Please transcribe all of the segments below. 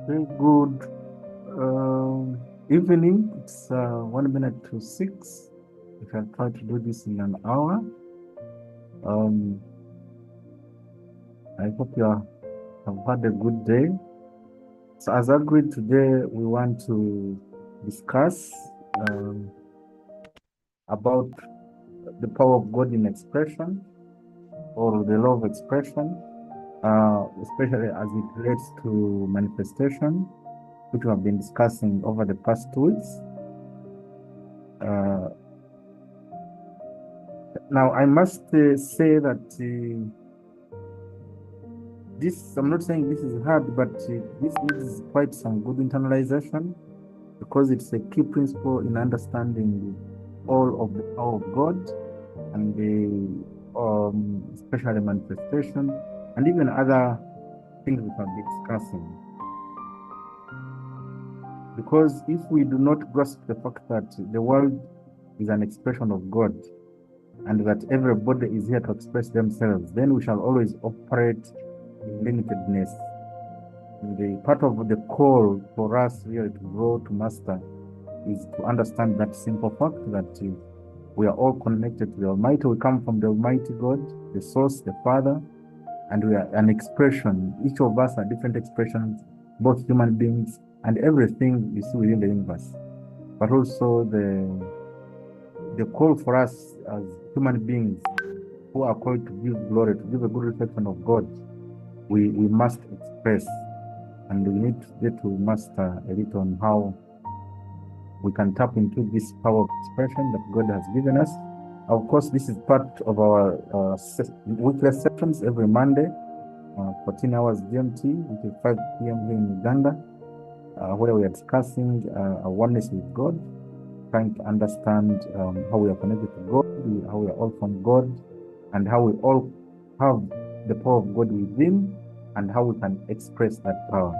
Very good evening. It's 1 minute to 6. We can try to do this in an hour. Um, I hope have had a good day. So, as agreed, today we want to discuss about the power of God in expression, or the law of expression, especially as it relates to manifestation, which we have been discussing over the past 2 weeks. Now, I must say that I'm not saying this is hard, but this needs quite some good internalization, because it's a key principle in understanding all of the power of God, and especially manifestation, and even other things we can be discussing. Because if we do not grasp the fact that the world is an expression of God, and that everybody is here to express themselves, then we shall always operate in limitedness. The part of the call for us really to grow, to master, is to understand that simple fact that we are all connected to the Almighty. We come from the Almighty God, the Source, the Father, and we are an expression. Each of us are different expressions, both human beings and everything you see within the universe. But also the call for us as human beings who are called to give glory, to give a good reflection of God, we must express, and we need to get to master a little on how we can tap into this power of expression that God has given us. Of course, this is part of our weekly sessions every Monday, 14 hours GMT, which is 5 p.m. here in Uganda, where we are discussing our oneness with God, trying to understand how we are connected to God, how we are all from God, and how we all have the power of God within, and how we can express that power.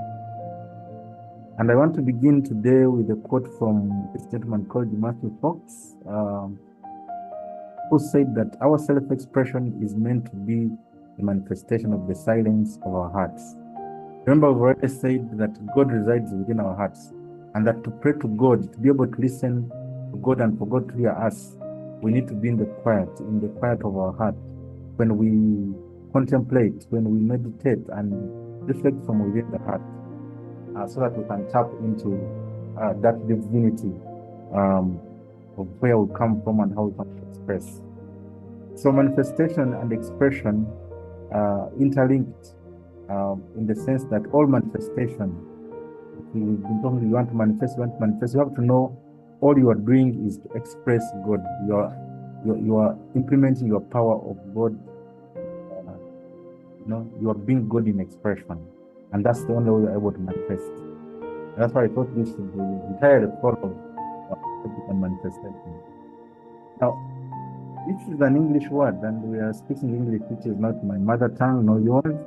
And I want to begin today with a quote from a gentleman called Matthew Fox, who said that our self-expression is meant to be a manifestation of the silence of our hearts. Remember, we've already said that God resides within our hearts, and that to pray to God, to be able to listen to God and for God to hear us, we need to be in the quiet of our heart, when we contemplate, when we meditate and reflect from within the heart, so that we can tap into that divinity of where we come from and how we can express. So manifestation and expression interlinked, in the sense that all manifestation, we've been talking, you want to manifest, you have to know all you are doing is to express God. You are implementing your power of God. You are being God in expression, and that's the only way you're able to manifest. That's why I thought this should be entirely follow on manifestation. Now, this is an English word, and we are speaking English, which is not my mother tongue nor yours,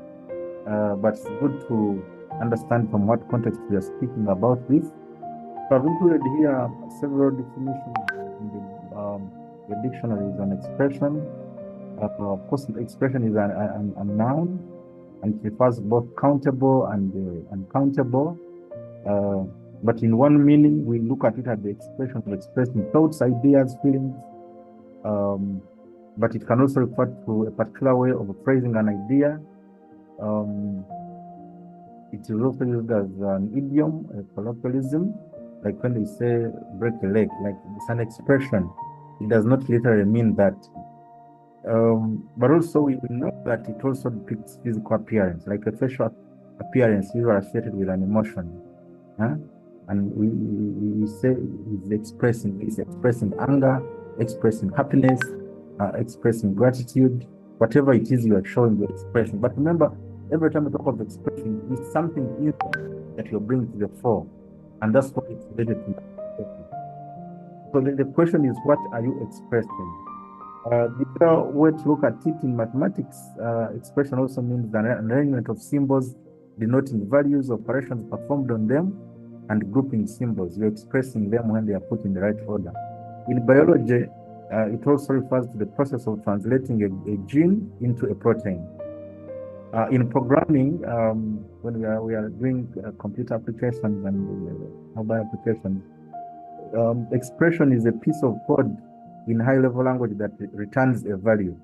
but it's good to understand from what context we are speaking about this. So I've included here several definitions in the dictionary. Is an expression. Of course, expression is a noun, and it refers both countable and uncountable. But in one meaning, we look at it as the expression of expressing thoughts, ideas, feelings. But it can also refer to a particular way of phrasing an idea. It is also used as an idiom, a colloquialism, like when they say break a leg, like it's an expression. It does not literally mean that. But also we know that it also depicts physical appearance, like a facial appearance usually associated with an emotion. And we say it's expressing anger, expressing happiness, expressing gratitude, whatever it is you are showing, you're expressing. But remember, every time we talk of expressing, it's something new that you're bringing to the fore, and that's what it's related to. So the question is, what are you expressing? The other way to look at it in mathematics, expression also means an arrangement of symbols denoting values, operations performed on them, and grouping symbols. You're expressing them when they are put in the right order. In biology, it also refers to the process of translating a gene into a protein. In programming, when we are doing computer applications and mobile applications, expression is a piece of code in high-level language that returns a value.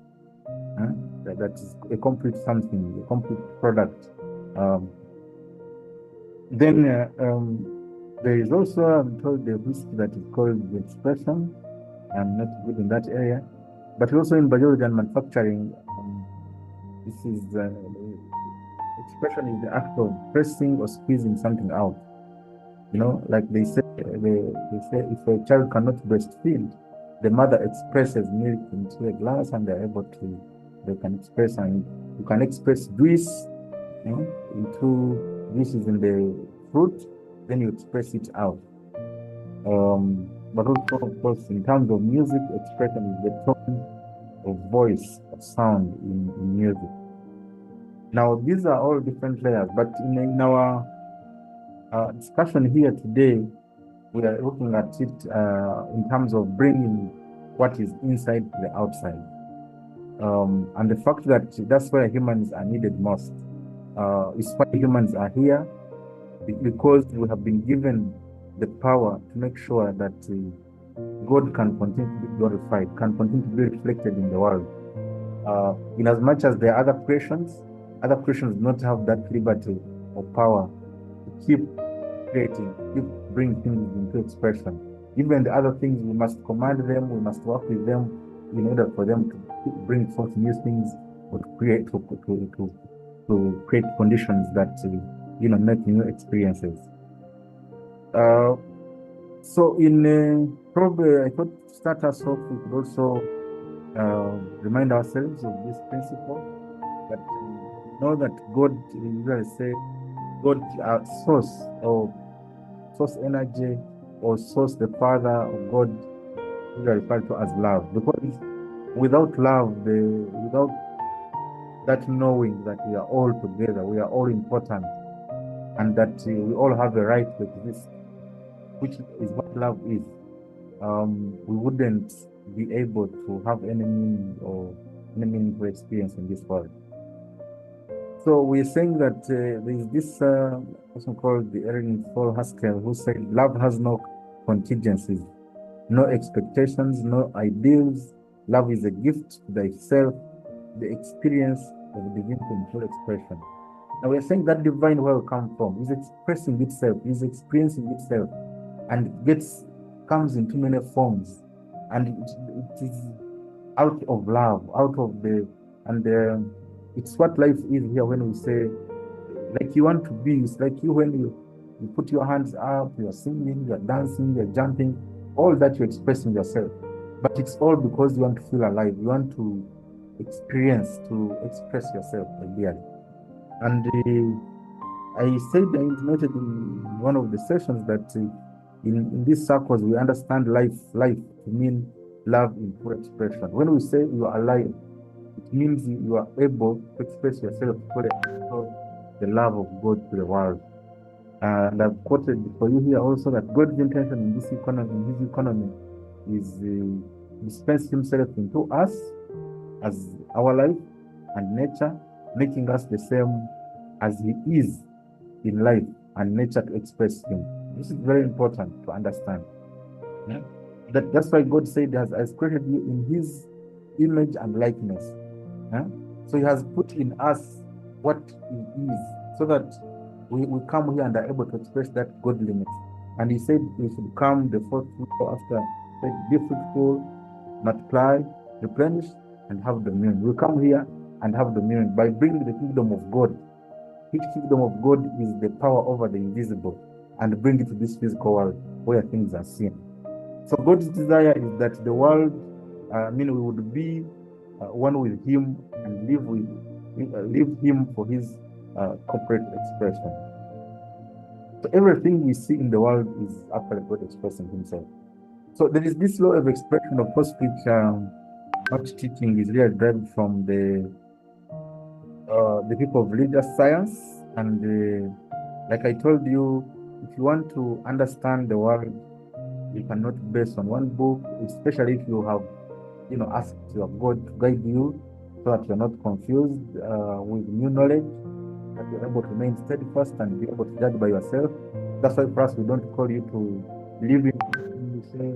That is a complete something, a complete product. Then there is also, I'm told, the risk that is called the expression. I'm not good in that area, but also in biology and manufacturing, this is expression is the act of pressing or squeezing something out. You know, like they say if a child cannot breastfeed, the mother expresses milk into a glass, and they can express, and you can express juice, you know, into juices in the fruit, then you express it out. But also, of course, in terms of music, expression is the tone of voice, of sound in music. Now, these are all different layers, but in our discussion here today, we are looking at it in terms of bringing what is inside to the outside. And the fact that that's where humans are needed most is why humans are here, because we have been given the power to make sure that God can continue to be glorified, can continue to be reflected in the world. In as much as there are other creations do not have that liberty or power to keep creating, keep bringing things into expression. Even the other things, we must command them, we must work with them in order for them to bring forth new things or to create conditions that make new experiences. So in probably I thought to start us off, we could also remind ourselves of this principle that we know that God, we usually say, God, source or source energy or source, the Father of God, we are referred to as love. Because without love, without that knowing that we are all together, we are all important, and that we all have a right to exist, which is what love is, we wouldn't be able to have any meaning or any meaningful experience in this world. So we're saying that there is this person called the Erin Paul Haskell, who said, love has no contingencies, no expectations, no ideals. Love is a gift to thyself, the experience of divinity in full expression. Now we're saying that divine where we come from is expressing itself, is experiencing itself, and comes in too many forms, and it is out of love, out of it's what life is here. When we say, like you want to be, it's like you when you put your hands up, you're singing, you're dancing, you're jumping, all that you're expressing yourself. But it's all because you want to feel alive, you want to experience, to express yourself ideally. And I said, I intimated in one of the sessions that in these circles we understand life to mean love in full expression. When we say you are alive, it means you are able to express yourself fully, the love of God to the world. And I've quoted for you here also that God's intention in this economy, is dispense himself into us as our life and nature, making us the same as he is in life and nature to express him. This is very important to understand. Yeah? That's why God said, has created you in his image and likeness. Yeah? So he has put in us what he is, so that we come here and are able to express that godliness. And he said we should come the fourth after, be fruitful, multiply, replenish, and have dominion. We come here and have dominion by bringing the kingdom of God, which kingdom of God is the power over the invisible, and bring it to this physical world where things are seen. So God's desire is that the world, we would be one with him and live him for his corporate expression. So everything we see in the world is actually God expressing himself. So there is this law of expression, of course, which much teaching is really derived from the people of religious science. And like I told you, if you want to understand the world, you cannot base on one book, especially if you have asked your God to guide you. so that you're not confused with new knowledge, that you're able to remain steadfast and be able to judge by yourself. That's why for us, we don't call you to believe in anything we say,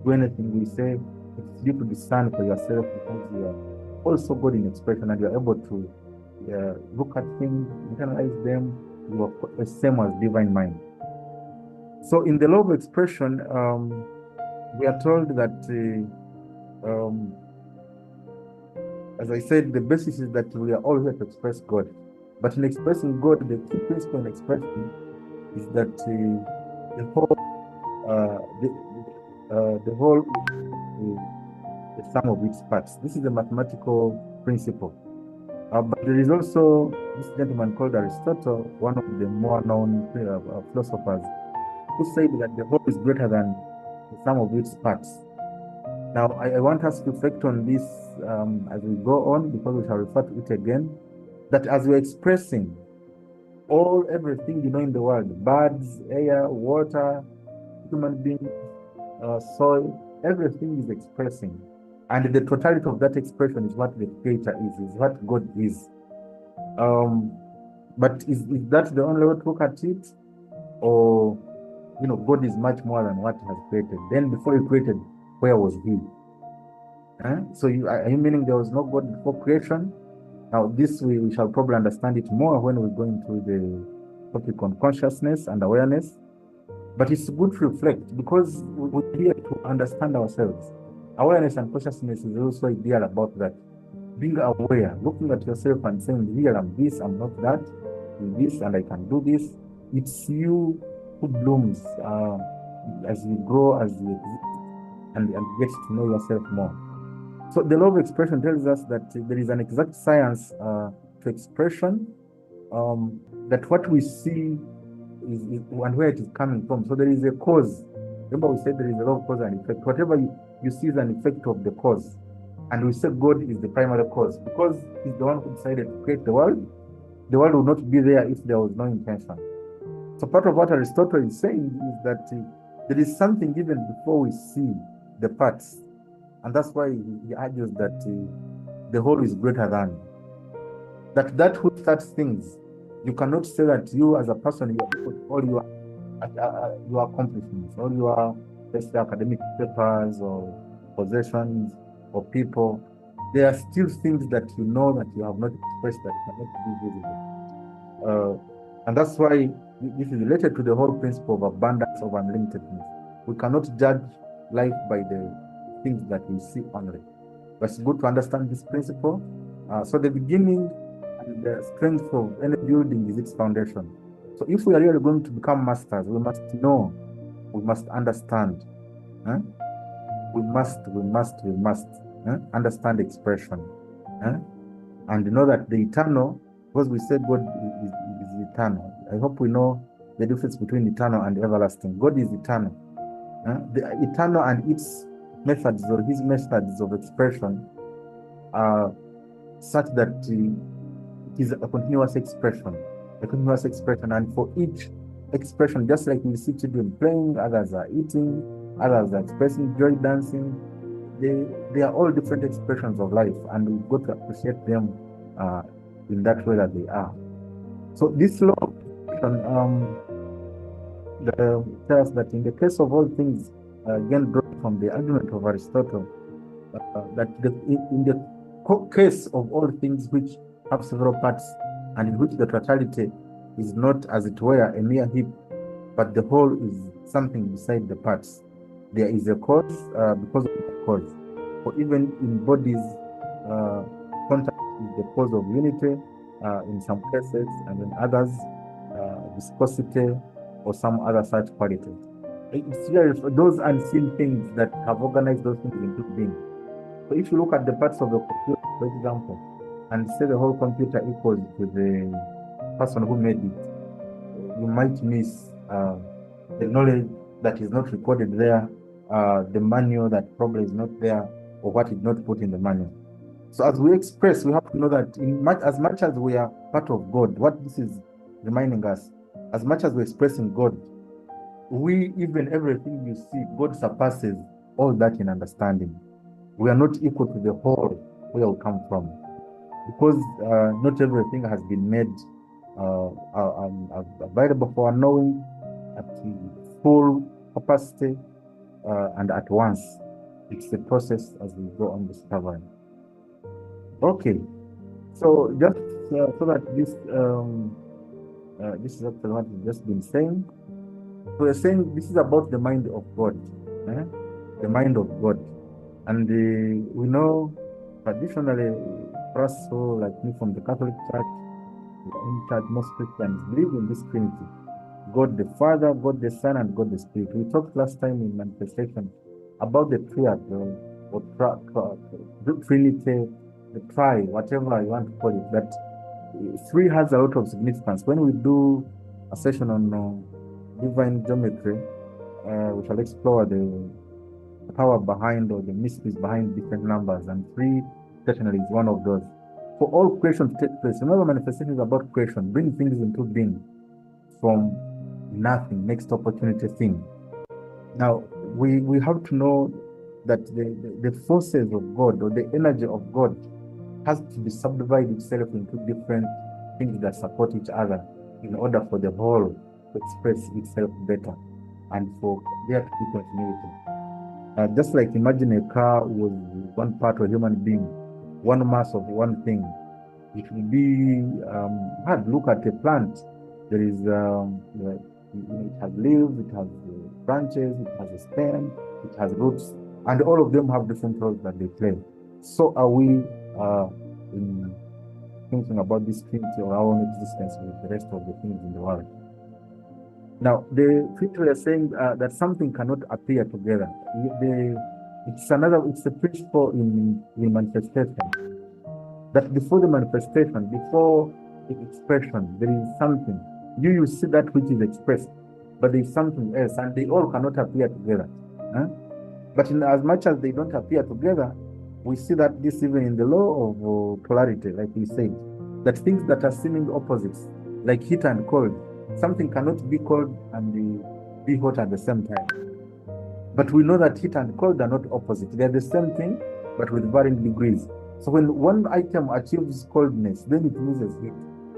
do anything we say. It's you to discern for yourself, because you are also God in expression and you're able to look at things, internalize them. You are the same as divine mind. So in the law of expression, we are told that, as I said, the basis is that we are all here to express God. But in expressing God, the key principle in expression is that the whole the sum of its parts. This is a mathematical principle. But there is also this gentleman called Aristotle, one of the more known philosophers, who said that the whole is greater than the sum of its parts. Now, I want us to reflect on this as we go on, because we shall refer to it again, that as we're expressing everything in the world, birds, air, water, human beings, soil, everything is expressing. And the totality of that expression is what the Creator is what God is. But is that the only way to look at it? Or, God is much more than what He has created. Then before He created, where was He? So are you meaning there was no God before creation? Now, this we shall probably understand it more when we go into the topic on consciousness and awareness. But it's good to reflect, because we're here to understand ourselves. Awareness and consciousness is also ideal about that. Being aware, looking at yourself and saying, here I'm this, I'm not that, I'm this, and I can do this. It's you who blooms as you grow, as you exist, and get to know yourself more. So the law of expression tells us that there is an exact science to expression, that what we see is and where it is coming from. So there is a cause. Remember, we said there is a law of cause and effect. Whatever you see is an effect of the cause. And we say God is the primary cause, because He's the one who decided to create the world. The world would not be there if there was no intention. So part of what Aristotle is saying is that there is something even before we see the parts. And that's why he argues that the whole is greater than. That who starts things, you cannot say that you as a person, you put all your accomplishments, all your, let's say, academic papers or possessions or people. There are still things that you know that you have not expressed that cannot be visible. And that's why this is related to the whole principle of abundance of unlimitedness. We cannot judge life by the things that we see only. But it's good to understand this principle. So the beginning and the strength of any building is its foundation. So if we are really going to become masters, we must know, we must understand. We must understand expression. And know that the eternal, because we said God is eternal. I hope we know the difference between eternal and everlasting. God is eternal. The eternal and its methods, or His methods of expression, are such that it is a continuous expression. And for each expression, just like we see children playing, others are eating, others are expressing joy, dancing, they are all different expressions of life, and we've got to appreciate them in that way that they are. So this law of expression tells us that in the case of all things, again drawn from the argument of Aristotle, that in the case of all things which have several parts, and in which the totality is not, as it were, a mere heap, but the whole is something beside the parts, there is a cause because of the cause. For even in bodies, contact is the cause of unity in some cases, and in others, viscosity or some other such quality. It's here those unseen things that have organized those things into being. So if you look at the parts of the computer, for example, and say the whole computer equals to the person who made it, you might miss the knowledge that is not recorded there, the manual that probably is not there, or what is not put in the manual. So as we express, we have to know that as much as we are part of God, what this is reminding us, as much as we're expressing God, everything you see, God surpasses all that in understanding. We are not equal to the whole. where we come from, because not everything has been made available for our knowing at full capacity and at once. It's a process as we go on discovering. Okay, so just so that this is actually what we've just been saying. So we're saying this is about the mind of God, the mind of God, and we know traditionally, for us who like me from the Catholic Church, in church, most Christians believe in this Trinity: God the Father, God the Son, and God the Spirit. We talked last time in manifestation about the triad, or the Trinity, the tri, whatever you want to call it. That three has a lot of significance. When we do a session on divine geometry, we shall explore the power behind, or the mysteries behind different numbers, and three certainly is one of those. For all creation to take place, remember, manifestation is about creation, bring things into being from nothing, next opportunity thing. Now, we have to know that the forces of God, or the energy of God, has to be subdivided itself into different things that support each other in order for the whole to express itself better and for there to be continuity. Just like imagine a car with one part of a human being, one mass of one thing. It will be hard. Look at a plant. There is it has leaves, it has branches, it has a stem, it has roots, and all of them have different roles that they play. So are we in thinking about this Trinity or our own existence with the rest of the things in the world. Now, the people are saying that something cannot appear together. It's a principle in manifestation. That before the manifestation, before the expression, there is something. You see that which is expressed, but there is something else, and they all cannot appear together. But in as much as they don't appear together, we see that this even in the law of polarity, like we said, that things that are seeming opposites, like heat and cold, something cannot be cold and be hot at the same time. But we know that heat and cold are not opposite. They are the same thing, but with varying degrees. So when one item achieves coldness, then it loses heat.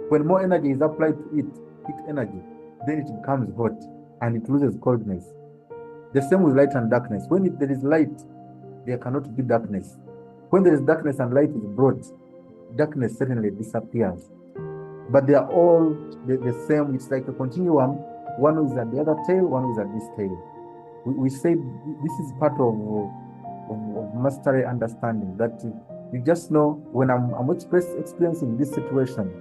When more energy is applied to it, heat energy, then it becomes hot and it loses coldness. The same with light and darkness. When there is light, there cannot be darkness. When there is darkness and light is brought, darkness certainly disappears. But they are all the same. It's like a continuum. One is at the other tail, one is at this tail. We say this is part of mastery understanding, that you just know when I'm experiencing this situation,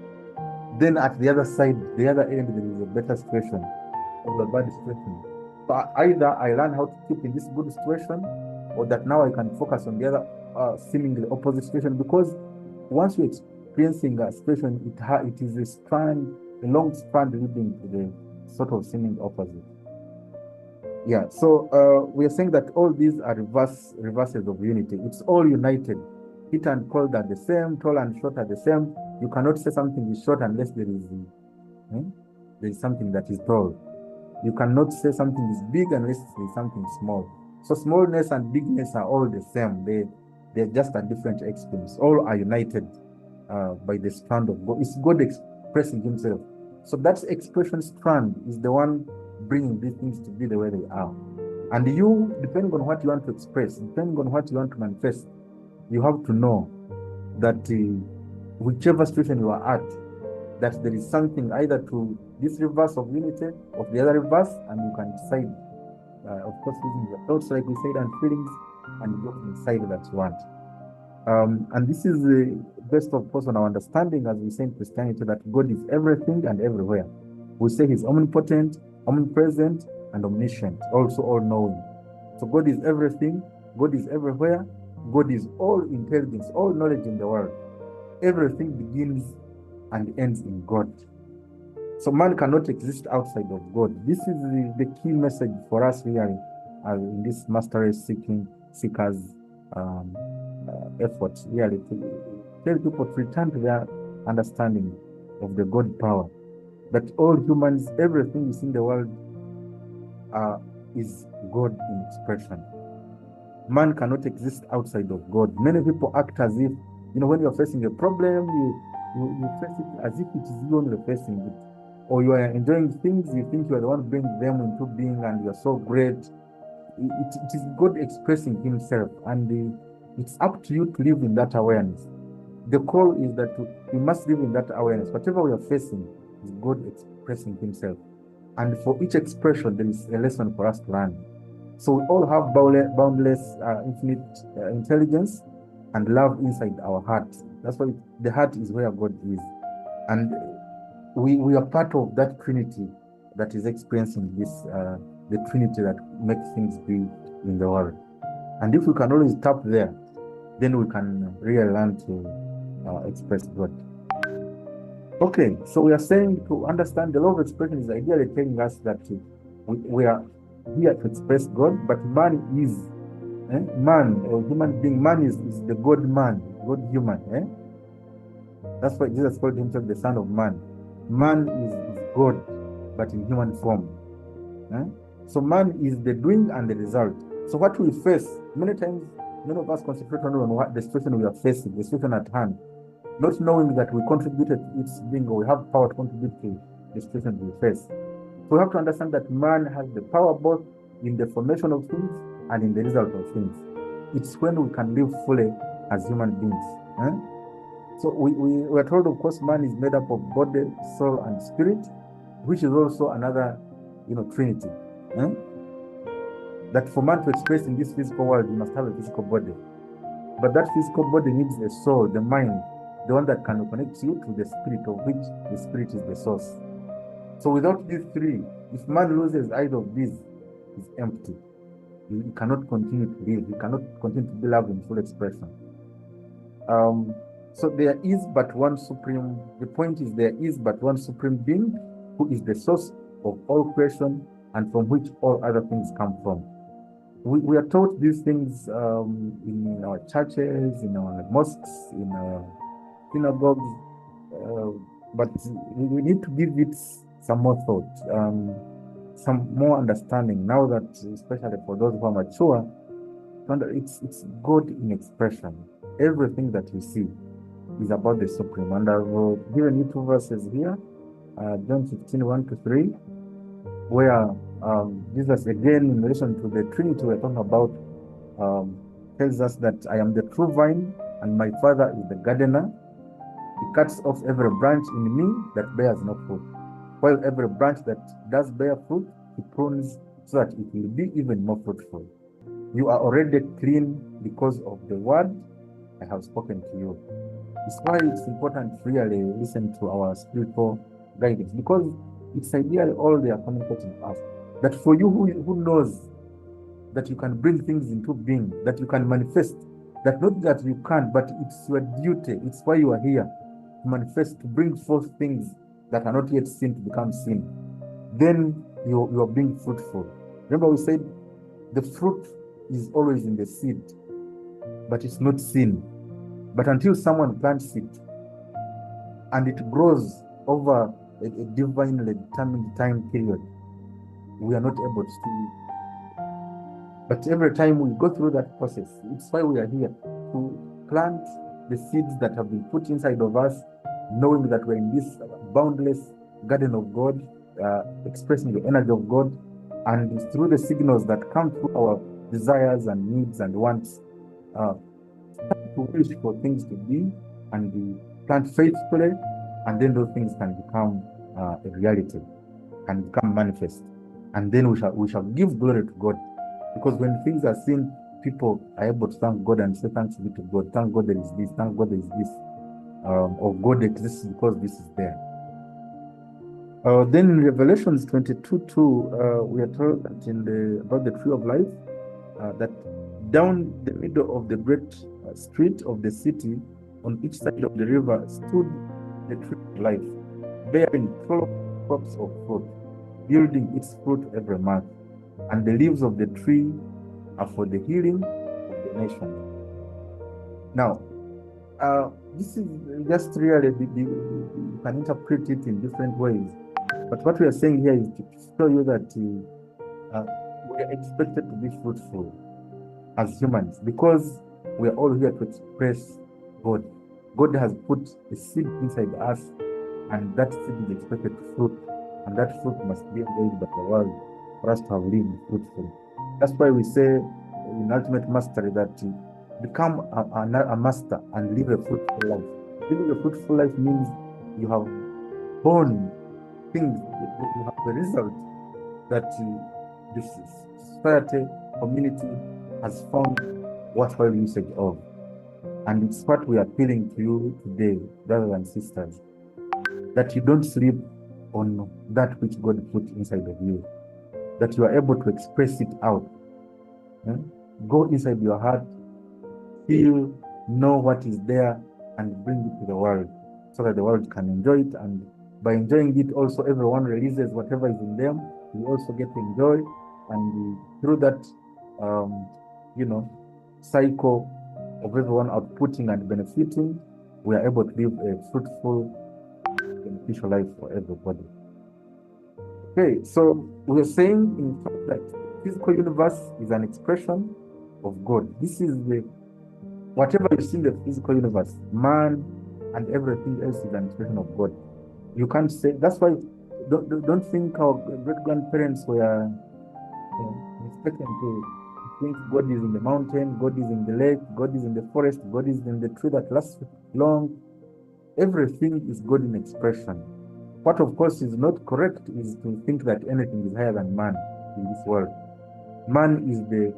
then at the other side, the other end, there is a better situation or a bad situation. So either I learn how to keep in this good situation, or that now I can focus on the other seemingly opposite situation, because once you're experiencing a situation, it is a long strand leading to the sort of seeming opposite. Yeah, so we are saying that all these are reverses of unity. It's all united. Heat and cold are the same, tall and short are the same. You cannot say something is short unless there is something that is tall. You cannot say something is big unless there is something small. So smallness and bigness are all the same. They're just at different extremes. All are united by the strand of God. It's God expressing himself. So that expression strand is the one bringing these things to be the way they are. And you, depending on what you want to express, depending on what you want to manifest, you have to know that whichever situation you are at, that there is something either to this reverse of unity, of the other reverse, and you can decide, of course, using your thoughts, like we said, and feelings, and you can decide that you want. And this is based, of course, on our understanding, as we say in Christianity, that God is everything and everywhere. We say he's omnipotent, omnipresent, and omniscient, also all-knowing. So God is everything, God is everywhere, God is all intelligence, all knowledge in the world. Everything begins and ends in God. So man cannot exist outside of God. This is the key message for us really in this mastery seekers effort, really, to tell people to return to their understanding of the God power. That all humans, everything is in the world is God in expression. Man cannot exist outside of God. Many people act as if When you're facing a problem, you face it as if it is you only facing it. Or you are enjoying things, you think you are the one bringing them into being and you're so great. It is God expressing himself, and it's up to you to live in that awareness. The call is that we must live in that awareness. Whatever we are facing is God expressing himself. And for each expression, there is a lesson for us to learn. So we all have boundless, infinite intelligence and love inside our heart. That's why the heart is where God is. And we are part of that Trinity that is experiencing this, the Trinity that makes things be in the world. And if we can always tap there, then we can really learn to express God. Okay, so we are saying to understand the law of expression is ideally telling us that we are here to express God, but man is, man, or human being, man is the God man, God human. That's why Jesus called himself the Son of Man. Man is God, but in human form. So man is the doing and the result. So what we face, many times, many of us concentrate on what the situation we are facing, the situation at hand, not knowing that we contributed to its being, or we have power to contribute to the situation we face. So we have to understand that man has the power both in the formation of things and in the result of things. It's when we can live fully as human beings. So we are told, of course, man is made up of body, soul, and spirit, which is also another, Trinity. That for man to express in this physical world, you must have a physical body. But that physical body needs a soul, the mind, the one that can connect you to the spirit, of which the spirit is the source. So without these three, if man loses either of these, he's empty. He cannot continue to live. He cannot continue to be loved in full expression. So there is but one supreme, the point is there is but one supreme being who is the source of all creation and from which all other things come from. We are taught these things in our churches, in our mosques, in our synagogues, but we need to give it some more thought, some more understanding, now that, especially for those who are mature, it's God in expression. Everything that we see is about the Supreme. And I've given you two verses here, John 15, 1-3, where Jesus, again, in relation to the Trinity we're talking about, tells us that I am the true vine and my Father is the gardener. He cuts off every branch in me that bears no fruit, while every branch that does bear fruit, he prunes so that it will be even more fruitful. You are already clean because of the word I have spoken to you. It's why it's important to really listen to our spiritual guidance, because it's ideally all they are communicating to us. That for you who knows that you can bring things into being, that you can manifest, that not that you can, but it's your duty, it's why you are here, to manifest, to bring forth things that are not yet seen to become seen. Then you are being fruitful. Remember we said the fruit is always in the seed, but it's not seen. But until someone plants it and it grows over a divinely determined time period, we are not able to see it. But every time we go through that process, it's why we are here, to plant the seeds that have been put inside of us, knowing that we're in this boundless garden of God, expressing the energy of God, and through the signals that come through our desires and needs and wants, to wish for things to be, and we plant faithfully, and then those things can become a reality, can become manifest, and then we shall give glory to God, because when things are seen, people are able to thank God and say thanks be to God. Thank God there is this. Thank God there is this. Or God exists because this is there. Then in Revelations 22:2, we are told that about the tree of life, that down the middle of the great street of the city, on each side of the river, stood the tree of life, bearing 12 crops of fruit, yielding its fruit every month. And the leaves of the tree are for the healing of the nation. Now, this is just really, you can interpret it in different ways. But what we are saying here is to show you that we are expected to be fruitful as humans, because we are all here to express God. God has put a seed inside us, and that seed is expected to fruit, and that fruit must be enjoyed by the world for us to have lived fruitful. That's why we say in Ultimate Mastery that become a master and live a fruitful life. Living a fruitful life means you have born things, you have the result that this society, community has found worthwhile usage of. And it's what we are appealing to you today, brothers and sisters, that you don't sleep on that which God put inside of you, that you are able to express it out. Go inside your heart, feel, know what is there, and bring it to the world so that the world can enjoy it. And by enjoying it, also everyone releases whatever is in them. We also get to enjoy, and through that, cycle of everyone outputting and benefiting, we are able to live a fruitful, beneficial life for everybody. Okay, so we are saying in fact that the physical universe is an expression of God. This is whatever you see in the physical universe, man and everything else is an expression of God. You can't say, that's why don't think our great grandparents were expecting to think God is in the mountain, God is in the lake, God is in the forest, God is in the tree that lasts long. Everything is God in expression. What of course is not correct is to think that anything is higher than man in this world. Man is the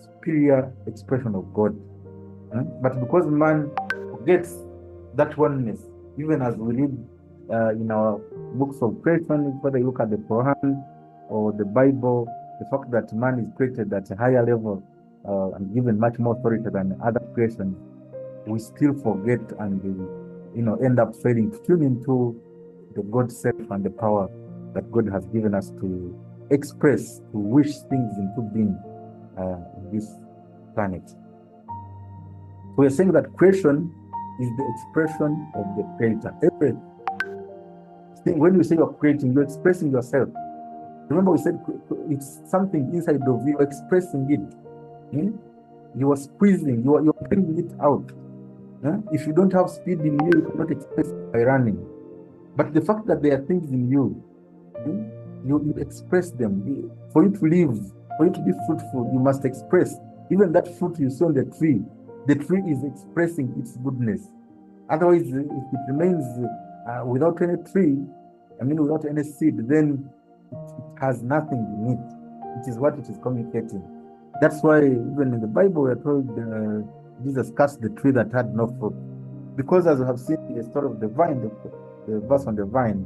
superior expression of God. But because man forgets that oneness, even as we read in our books of creation, whether you look at the Quran or the Bible, the fact that man is created at a higher level and given much more authority than other creations, we still forget and end up failing to tune into the God self and the power that God has given us to express, to wish things into being in this planet. So we're saying that creation is the expression of the Creator. Everything, when you say you're creating, you're expressing yourself. Remember, we said it's something inside of you, expressing it. You are squeezing, you are bringing it out. If you don't have speed in you, you cannot express it by running. But the fact that there are things in you, you express them. For you to live, for you to be fruitful, you must express. Even that fruit you saw on the tree is expressing its goodness. Otherwise, if it remains without any tree, without any seed, then it has nothing in it. It is what it is communicating. That's why even in the Bible we are told Jesus cursed the tree that had no fruit. Because as we have seen in the story of the vine, the verse on the vine,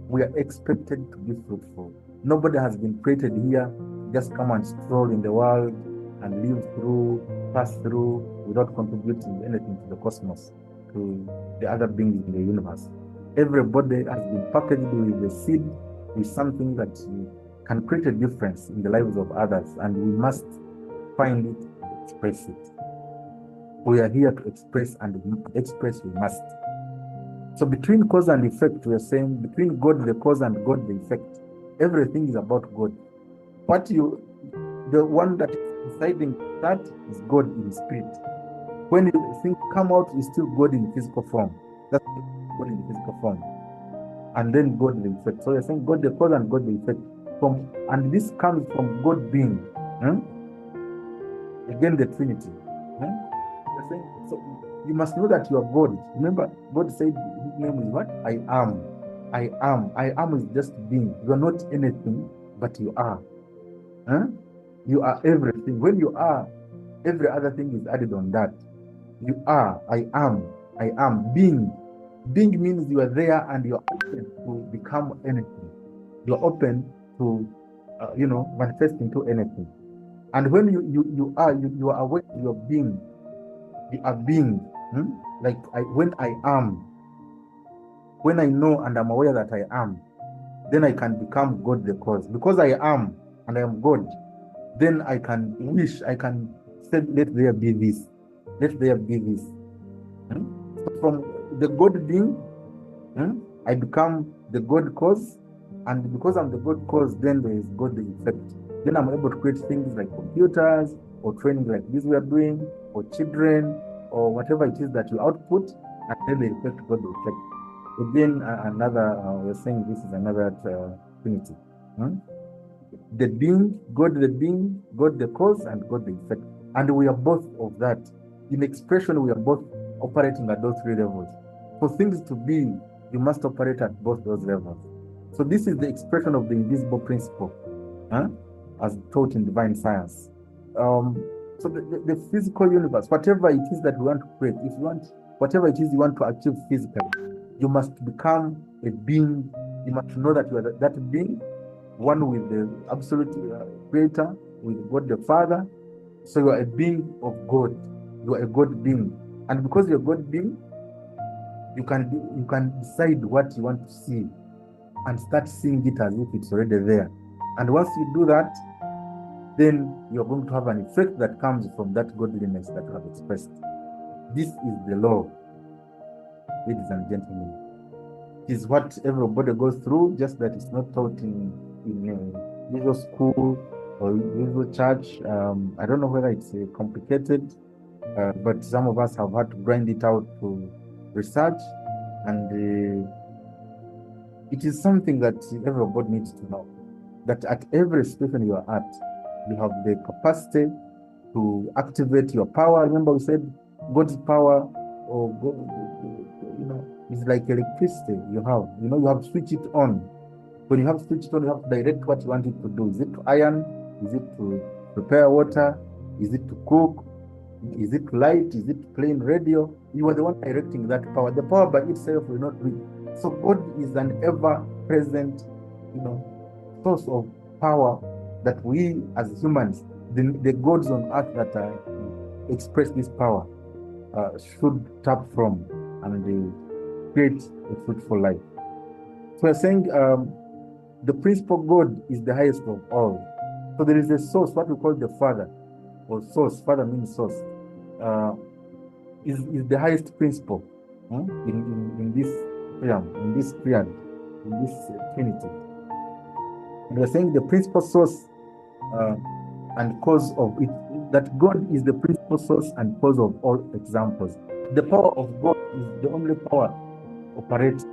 we are expected to be fruitful. Nobody has been created here to just come and stroll in the world and live through, pass through, without contributing anything to the cosmos, to the other beings in the universe. Everybody has been packaged with a seed, with something that can create a difference in the lives of others, and we must find it, express it. We are here to express, and express we must. So between cause and effect, we are saying between God the cause and God the effect, everything is about God. The one that is deciding that is God in spirit. When you think come out, is still God in physical form. That's God in physical form. And then God the effect. So you're saying God the cause and God the effect. And this comes from God being. Again, the Trinity. You're saying, so you must know that you are God. Remember, God said his name is what? I am. I am. I am is just being. You are not anything, but you are. You are everything. When you are, every other thing is added on that. You are. I am. I am. Being. Being means you are there and you are open to become anything. You are open to, manifest into anything. And when you are aware of your being, you are being. When I am, when I know and I'm aware that I am, then I can become God the cause. Because I am and I am God, then I can wish, I can say, let there be this. Let there be this. So from the God being, I become the God cause. And because I'm the God cause, then there is God the effect. Then I'm able to create things like computers or training like this we are doing, or children, or whatever it is that you output. and then they reflect God, they reflect. Again, another, we're saying this is another Trinity. The being, God the cause, and God the effect. And we are both of that. In expression, we are both operating at those three levels. For things to be, you must operate at both those levels. So this is the expression of the invisible principle, as taught in divine science. So the physical universe, whatever it is that we want to create, if you want, whatever it is you want to achieve physically, you must become a being. You must know that you are that being, one with the absolute creator, with God the Father. So you are a being of God. You are a God being. And because you're a God being, you can decide what you want to see and start seeing it as if it's already there. And once you do that, then you're going to have an effect that comes from that godliness that you have expressed. This is the law, ladies and gentlemen. It is what everybody goes through, just that it's not taught in usual school or usual church. I don't know whether it's complicated, but some of us have had to grind it out to research, and it is something that everybody needs to know, that at every situation you are at, you have the capacity to activate your power. Remember, we said God's power, or God, is like electricity. You have to switch it on. When you have to switch it on, you have to direct what you want it to do. Is it to iron? Is it to prepare water? Is it to cook? Is it light? Is it playing radio? You are the one directing that power. The power by itself will not reach. So God is an ever-present, source of power that we as humans, the gods on earth that express this power, should tap from and create a fruitful life. So we're saying the principal God is the highest of all. So there is a source, what we call the Father, or source. Father means source. Is the highest principle in this realm, in this triad, in this Trinity. And we're saying the principal source and cause of it, that God is the principal source and cause of all examples. The power of God is the only power operates.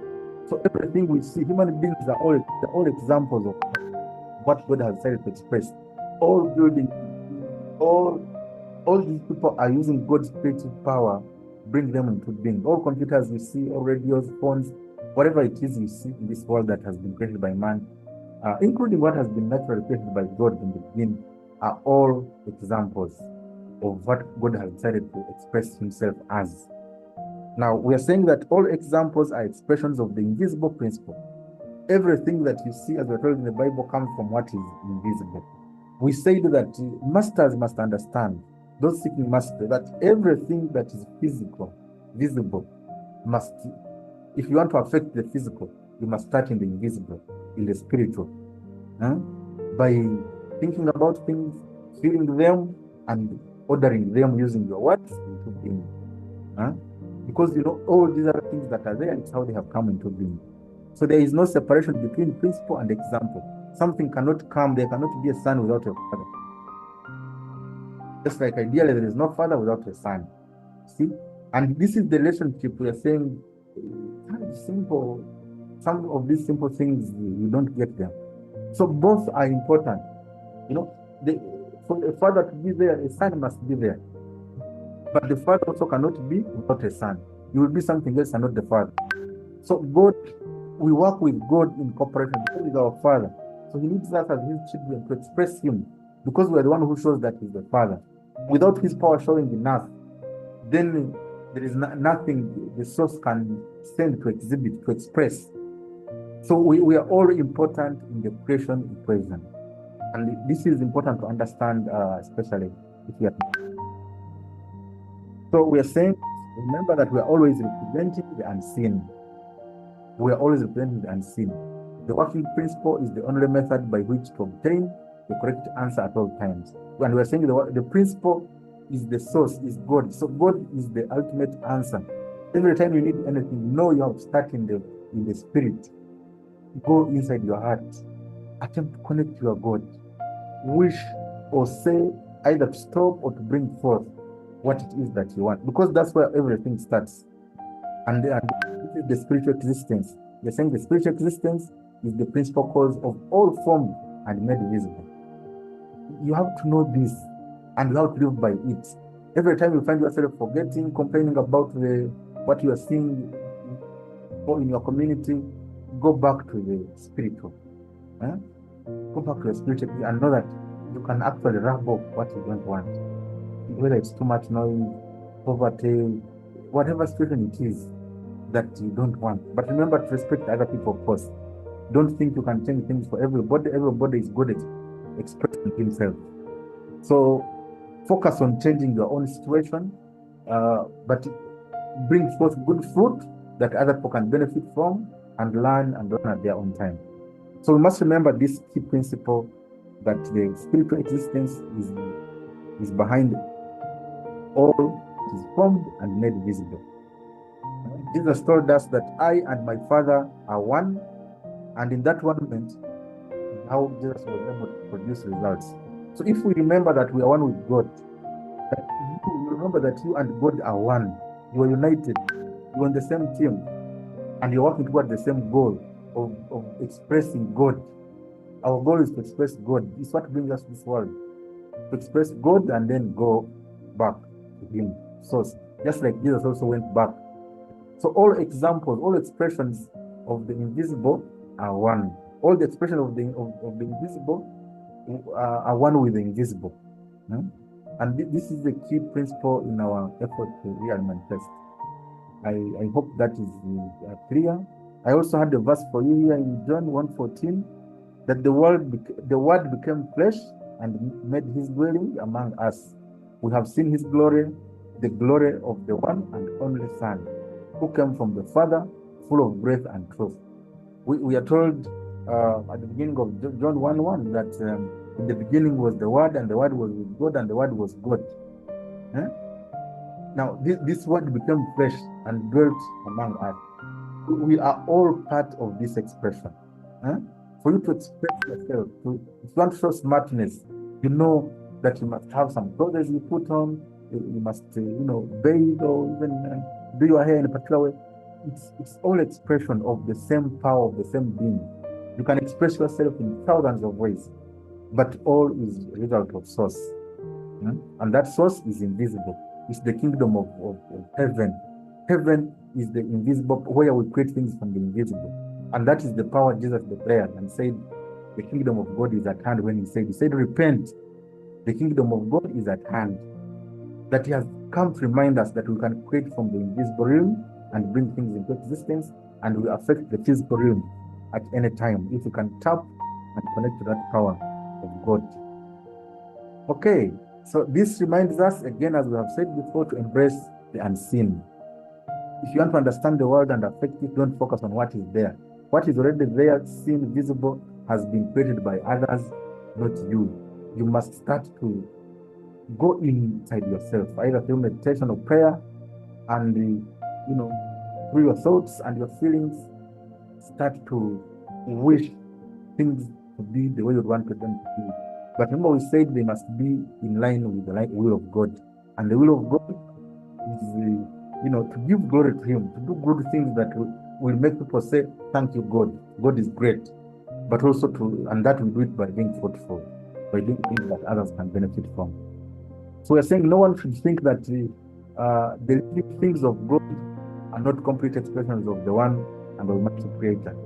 So everything we see, human beings are all examples of what God has decided to express. All buildings, all these people are using God's creative power, bring them into being. All computers you see, all radios, phones, whatever it is you see in this world that has been created by man, including what has been naturally created by God in the beginning, are all examples of what God has decided to express himself as. Now, we are saying that all examples are expressions of the invisible principle. Everything that you see, as we're told in the Bible, comes from what is invisible. We said that masters must understand, those seeking mastery, that everything that is physical, visible, must, if you want to affect the physical, you must start in the invisible, in the spiritual, by thinking about things, feeling them, and ordering them using your words into being. Because all these other things that are there, it's how they have come into being. So there is no separation between principle and example. Something cannot come, there cannot be a son without a father. Just like ideally there is no father without a son. See? And this is the relationship we are saying, simple. Some of these simple things, you don't get them. So both are important. For a father to be there, a son must be there. But the father also cannot be without a son. He will be something else and not the father. So God, we work with God in cooperation. God is our Father. So he needs us as his children to express him, because we are the one who shows that he's the Father. Without his power showing enough, then there is nothing the source can send to exhibit, to express. So we are all important in the creation equation. And this is important to understand, especially if we are. So we are saying, remember that we are always representing the unseen. We are always representing the unseen. The working principle is the only method by which to obtain the correct answer at all times. And we are saying the principle is the source, is God. So God is the ultimate answer. Every time you need anything, you have to start in the spirit. Go inside your heart. Attempt to connect to your God. Wish or say either to stop or to bring forth what it is that you want, because that's where everything starts. And this is the spiritual existence. You're saying the spiritual existence is the principal cause of all formed and made visible. You have to know this, and you have to live by it. Every time you find yourself forgetting, complaining about what you are seeing in your community, go back to the spiritual. Go back to the spiritual and know that you can actually rub off what you don't want. Whether it's too much noise, poverty, whatever situation it is that you don't want. But remember to respect other people first. Don't think you can change things for everybody. Everybody is good at expressing himself. So focus on changing your own situation, but bring forth good fruit that other people can benefit from and learn at their own time. So we must remember this key principle that the spiritual existence is behind all, is formed and made visible. Jesus told us that I and my Father are one, and in that one moment, how Jesus was able to produce results. So if we remember that we are one with God, that you remember that you and God are one, you are united, you are on the same team, and you're working toward the same goal of expressing God. Our goal is to express God. It's what brings us to this world. To express God and then go back to Him. So just like Jesus also went back. So all examples, all expressions of the invisible are one. All the expressions of the invisible are one with the invisible. And this is the key principle in our effort to really manifest. I hope that is clear. I also had a verse for you here in John 1:14, that the Word became flesh and made His dwelling among us. We have seen His glory, the glory of the one and only Son, who came from the Father, full of grace and truth. We are told at the beginning of John 1:1 that in the beginning was the Word, and the Word was with God, and the Word was God. Now, this Word became flesh and dwelt among us. We are all part of this expression. For you to express yourself, if you want to show smartness, you know that you must have some clothes you put on, you must, bathe or even do your hair in a particular way. It's all expression of the same power, of the same being. You can express yourself in thousands of ways, but all is a result of source. And that source is invisible. It's the kingdom of heaven. Heaven is the invisible, where we create things from the invisible. And that is the power Jesus declared and said, the kingdom of God is at hand. When he said, repent, the kingdom of God is at hand. That he has come to remind us that we can create from the invisible realm and bring things into existence, and we affect the physical realm at any time if we can tap and connect to that power of God. Okay, so this reminds us, again, as we have said before, to embrace the unseen. If you want to understand the world and affect it, don't focus on what is there. What is already there, seen, visible, has been created by others, not you. You must start to go inside yourself, either through meditation or prayer, and through your thoughts and your feelings, start to wish things to be the way you want them to be. But remember, we said they must be in line with the will of God, and the will of God is to give glory to Him, to do good things that will make people say, thank you, God. God is great. But also and that we do it by being fruitful, by doing things that others can benefit from. So we're saying no one should think that the living things of God are not complete expressions of the one and Almighty Creator.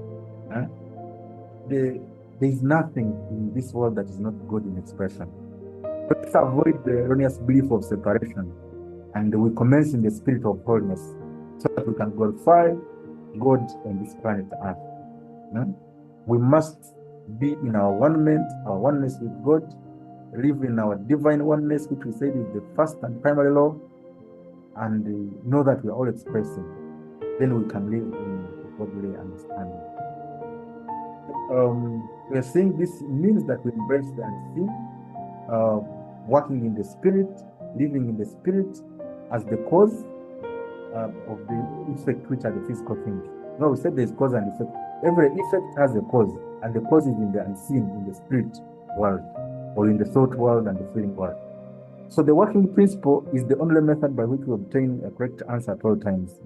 There is nothing in this world that is not God in expression. Let's avoid the erroneous belief of separation, and we commence in the spirit of holiness, so that we can glorify God on this planet Earth. We must be in our oneness with God, live in our divine oneness, which we said is the first and primary law, and know that we are all expressing. Then we can live in godly understanding. We are saying this means that we embrace the unseen, working in the spirit, living in the spirit as the cause of the effect, which are the physical things. No, we said there's cause and effect. Every effect has a cause, and the cause is in the unseen, in the spirit world, or in the thought world and the feeling world. So the working principle is the only method by which we obtain a correct answer at all times.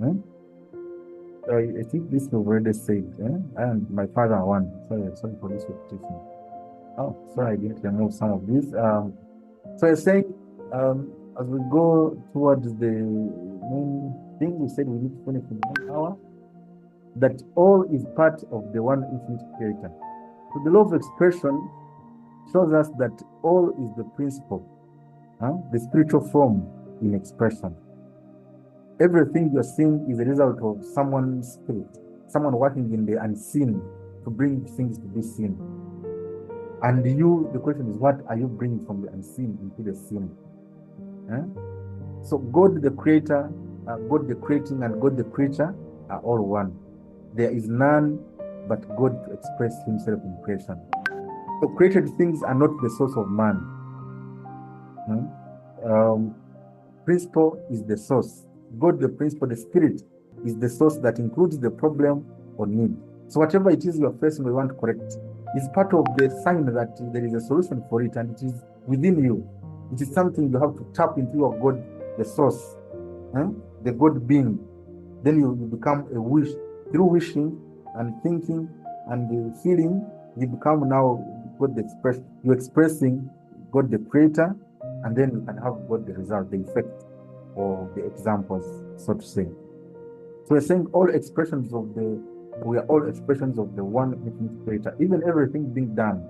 I think this we've already said, and my father one. Sorry for this repetition. Oh, sorry, I didn't remove some of these. So you're saying, as we go towards the main thing, we said we need to finish in 1 hour, that all is part of the one infinite creator. So the law of expression shows us that all is the principle, the spiritual form in expression. Everything you're seeing is a result of someone's spirit, someone working in the unseen to bring things to be seen. And you, the question is, what are you bringing from the unseen into the seen? So God the creator, God the creating, and God the creature are all one. There is none but God to express himself in creation. So created things are not the source of man. Principle is the source. God the principle, the spirit, is the source that includes the problem or need. So whatever it is you are facing, we want to correct, is part of the sign that there is a solution for it, and it is within you. It is something you have to tap into your God, the source, the God being. Then you become a wish. Through wishing and thinking and feeling, you become now God the express. You're expressing God the creator, and then you can have God the result, the effect, or the examples, so to say. So we're saying we are all expressions of the one infinite creator, even everything being done.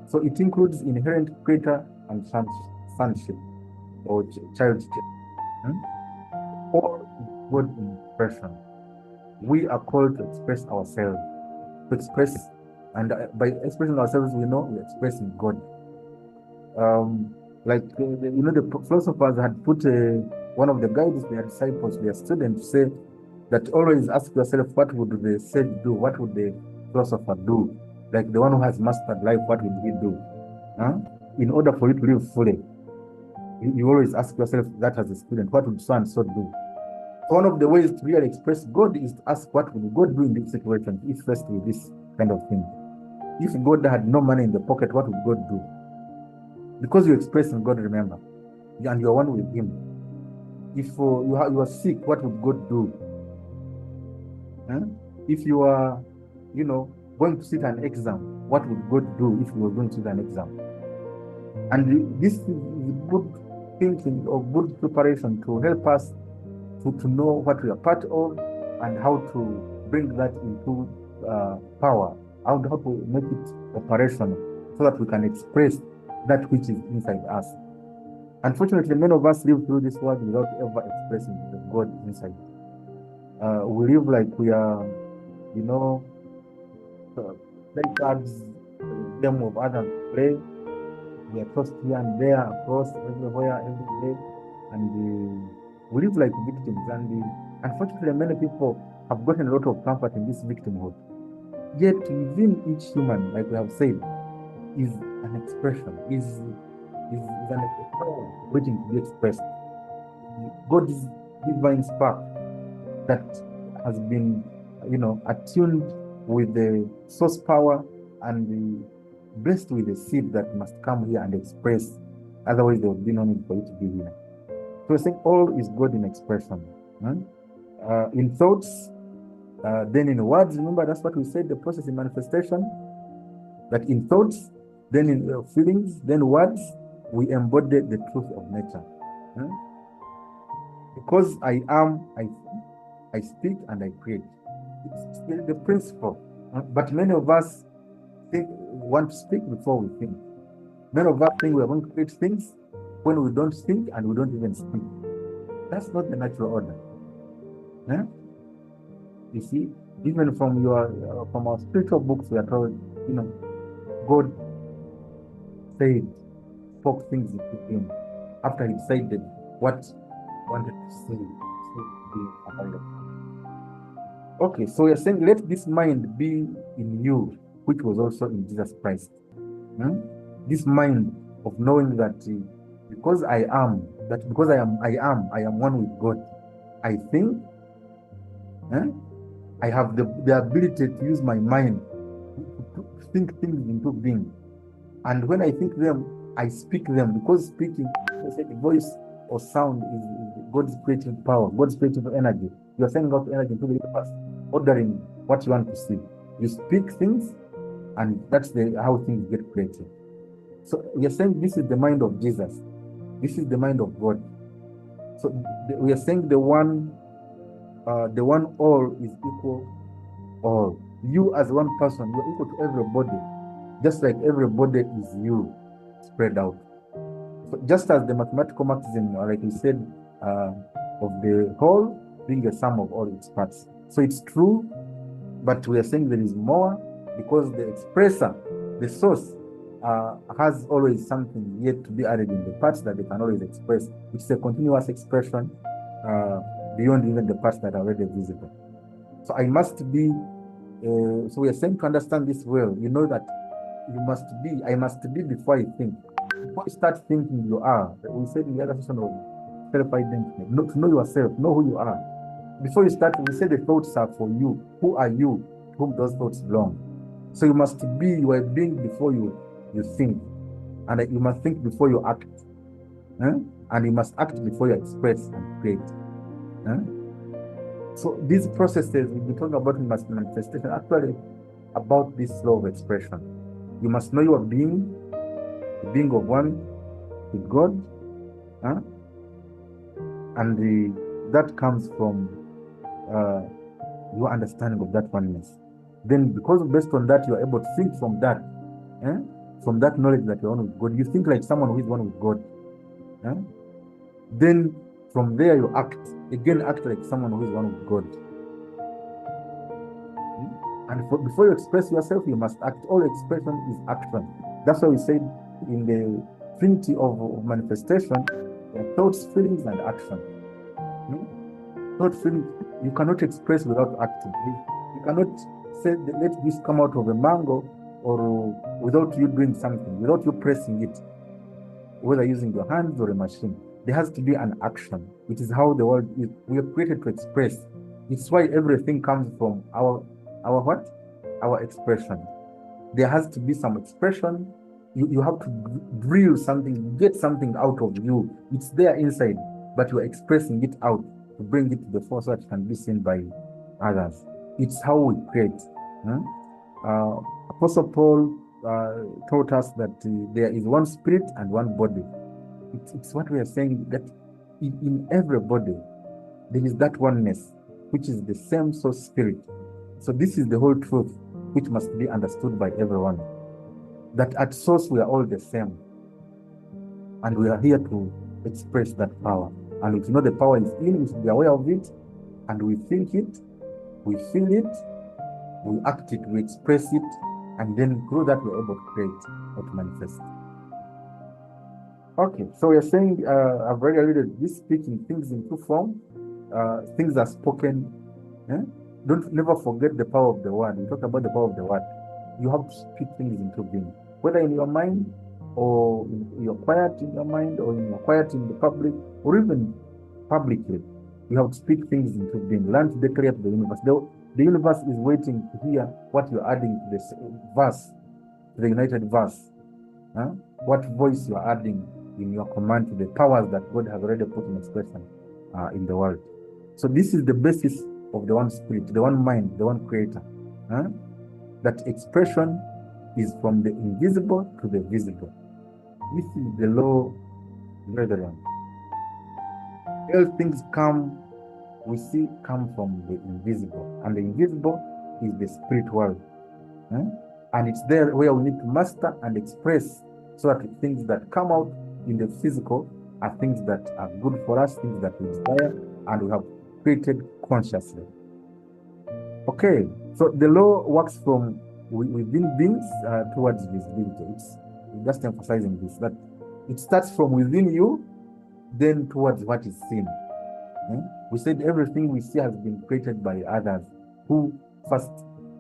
So it includes inherent creator and sonship or childship. All is God in expression. We are called to express ourselves, and by expressing ourselves, we know we're expressing God. The philosophers had put one of the guides, their disciples, their students, to say that always ask yourself, what would the sage do? What would the philosopher do? Like the one who has mastered life, what would he do? In order for you to live fully, you always ask yourself that as a student, what would so and so do? One of the ways to really express God is to ask, what would God do in this situation if faced with this kind of thing? If God had no money in the pocket, what would God do? Because you're expressing God, remember, and you're one with him. If you are sick, what would God do? If you are, going to sit an exam, what would God do if you were going to sit an exam? And this is good thinking or good preparation to help us to know what we are part of and how to bring that into power, how to make it operational so that we can express that which is inside us. Unfortunately, many of us live through this world without ever expressing the God inside. We live like we are, play cards, game of others play. We are tossed here and there, across, everywhere, every day, and we live like victims. And unfortunately, many people have gotten a lot of comfort in this victimhood. Yet within each human, like we have said, is an expression, is an power waiting to be expressed. God's divine spark that has been, attuned with the source power and blessed with the seed that must come here and express. Otherwise, there would be no need for it to be here. So I think all is God in expression. In thoughts, then in words. Remember, that's what we said, the process in manifestation. That in thoughts, then in feelings, then words, we embody the truth of nature. Because I am, I speak and I create. It's the principle. But many of us want to speak before we think. Many of us think we are going to create things when we don't think and we don't even speak. That's not the natural order. You see, even from our spiritual books, we are told, God said, spoke things into him after he decided what he wanted to see available. Okay, so you're saying, let this mind be in you, which was also in Jesus Christ. This mind of knowing that because I am one with God. I think, I have the ability to use my mind to think things into being. And when I think them, I speak them, because speaking, voice or sound is God's creative power, God's creative energy. You are sending out energy into the universe, ordering what you want to see. You speak things, and that's how things get created. So we are saying this is the mind of Jesus. This is the mind of God. So we are saying the one all is equal all. You as one person, you're equal to everybody, just like everybody is you spread out. So just as the mathematical marxism, like we said, of the whole being a sum of all its parts. So it's true, but we are saying there is more, because the expressor, the source, has always something yet to be added in the parts that they can always express. It's a continuous expression beyond even the parts that are already visible. So I must be, so we are saying, to understand this well, you know that you must be, I must be before I think. Before you start thinking, you are. We said in the other session of self-identity, to know yourself, know who you are. Before you start, we say the thoughts are for you. Who are you? To whom those thoughts belong? So you must be, you are being before you think. And you must think before you act. And you must act before you express and create. So these processes we've been talking about in manifestation, actually about this law of expression. You must know your being, the being of one with God, and that comes from your understanding of that oneness. Then, because based on that, you are able to think from that, from that knowledge that you're one with God. You think like someone who is one with God. Then, from there, you act like someone who is one with God. And before you express yourself, you must act. All expression is action. That's why we said in the Trinity of manifestation, thoughts, feelings, and action. Thought, feeling, you cannot express without acting. You cannot say, let this come out of a mango, or without you doing something, without you pressing it, whether using your hands or a machine. There has to be an action. It is how the world is. We are created to express. It's why everything comes from our what? Our expression. There has to be some expression. You have to drill something, get something out of you. It's there inside, but you are expressing it out to bring it to the force so that it can be seen by others. It's how we create. Apostle Paul taught us that there is one spirit and one body. It's what we are saying, that in everybody there is that oneness, which is the same source spirit. So this is the whole truth, which must be understood by everyone, that at source we are all the same, and we are here to express that power. And if you know the power is in, we should be aware of it, and we think it, we feel it, we act it, we express it, and then through that we're able to create or to manifest. Okay, so we are saying, I've already alluded to this, speaking things in true form. Things are spoken. Don't never forget the power of the word. We talk about the power of the word. You have to speak things into being, whether in your mind, or you're quiet in your mind, or you're quiet in the public, or even publicly. You have to speak things into being. Learn to declare to the universe. The universe is waiting to hear what you're adding to this verse, to the united verse. What voice you're adding in your command to the powers that God has already put in expression in the world. So this is the basis of the one spirit, the one mind, the one creator. That expression is from the invisible to the visible. This is the law, brethren. All things we see come from the invisible, and the invisible is the spirit world. And it's there where we need to master and express, so that things that come out in the physical are things that are good for us, things that we desire, and we have created consciously. Okay, so the law works from within beings towards visibility. It's just emphasizing this, that it starts from within you, then towards what is seen. We said everything we see has been created by others who first,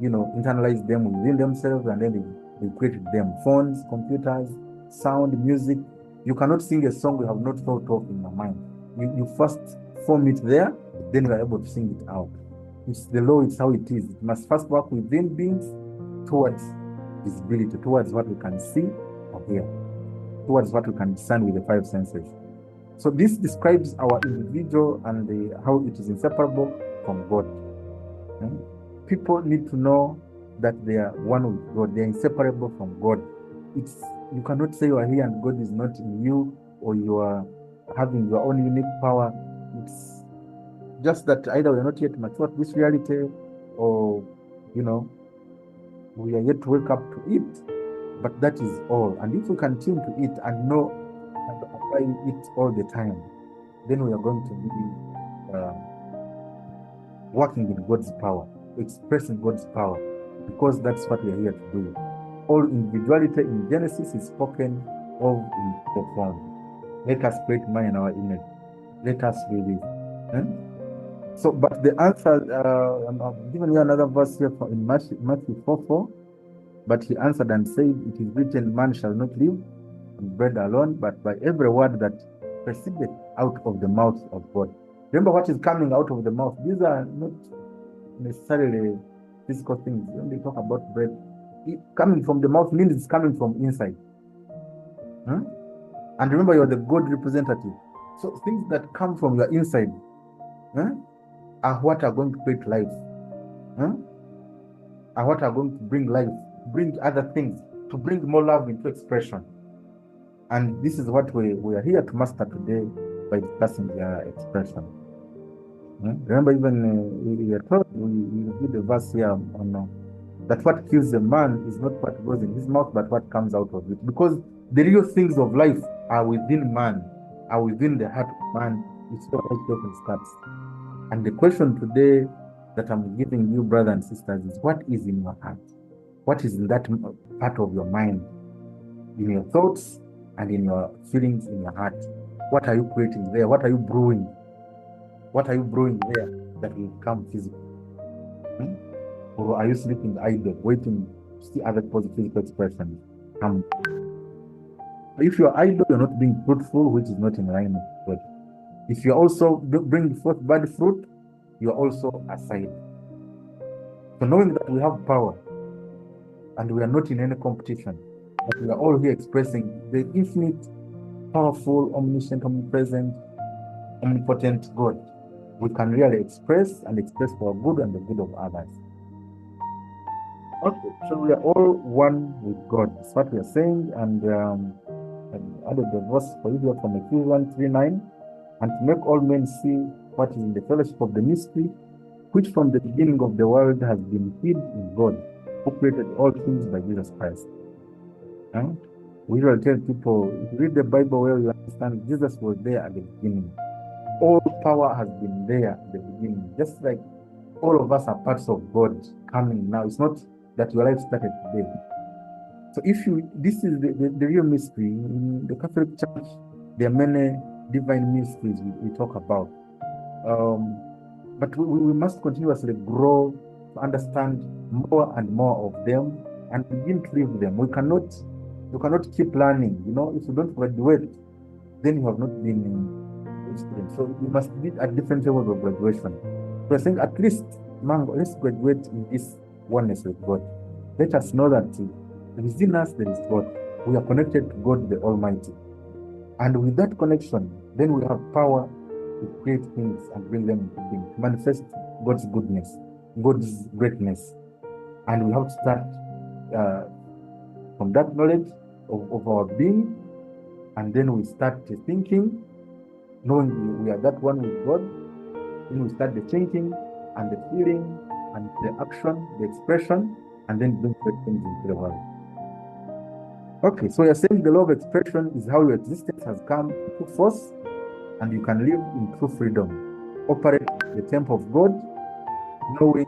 internalized them within themselves, and then they created them. Phones, computers, sound, music. You cannot sing a song you have not thought of in your mind. You first form it there, then you are able to sing it out. It's the law, it's how it is. It must first work within beings towards visibility, towards what we can see or hear, towards what we can discern with the five senses. So this describes our individual and how it is inseparable from God. Hmm? People need to know that they are one with God. They are inseparable from God. You cannot say you are here and God is not in you, or you are having your own unique power. It's just that either we are not yet mature to this reality, or we are yet to wake up to it. But that is all. And if we continue to it and know and apply it all the time, then we are going to be working in God's power, expressing God's power, because that's what we are here to do. All individuality in Genesis is spoken of in the form. Let us create man in our image. Let us release. So, but the answer, I'm giving you another verse here in Matthew 4:4. But he answered and said, it is written, man shall not live on bread alone, but by every word that proceedeth out of the mouth of God. Remember what is coming out of the mouth. These are not necessarily physical things. When they talk about bread, coming from the mouth means it's coming from inside. And remember, you're the God representative. So things that come from your inside are what are going to create life. Are what are going to bring life, bring other things, to bring more love into expression. And this is what we are here to master today by discussing their expression. Remember, even we are told, we read the verse here on that what kills a man is not what goes in his mouth, but what comes out of it. Because the real things of life are within man, are within the heart of man. It's where all starts. And the question today that I'm giving you, brothers and sisters, is what is in your heart? What is in that part of your mind, in your thoughts and in your feelings, in your heart? What are you creating there? What are you brewing? What are you brewing there that will become physical? Or are you sleeping idle, waiting to see other positive expressions come? If you are idle, you're not being fruitful, which is not in line with God. If you also bring forth bad fruit, you are also aside. So knowing that we have power and we are not in any competition, but we are all here expressing the infinite, powerful, omniscient, omnipresent, omnipotent God, we can really express for good and the good of others. Okay, so we are all one with God. That's what we are saying, and I added the verse for you here from Ephesians 3:9, and to make all men see what is in the fellowship of the mystery, which from the beginning of the world has been hid in God, who created all things by Jesus Christ. We will tell people, if you read the Bible well, you understand Jesus was there at the beginning. All power has been there at the beginning. Just like all of us are parts of God coming now. It's not that your life started today. So this is the real mystery. In the Catholic Church, there are many divine mysteries we talk about. But we must continuously grow to understand more and more of them and begin to live them. You cannot keep learning. If you don't graduate, then you have not been a student. So you must be at different levels of graduation. So I think at least, let's graduate in this oneness with God. Let us know that within us there is God. We are connected to God the Almighty. And with that connection, then we have power to create things and bring them into being, to manifest God's goodness, God's greatness. And we have to start from that knowledge of our being, and then we start thinking, knowing we are that one with God. Then we start the thinking and the feeling and the action, the expression, and then bring great things into the world. Okay, so you're saying the law of expression is how your existence has come to force, and you can live in true freedom, operate the temple of God, knowing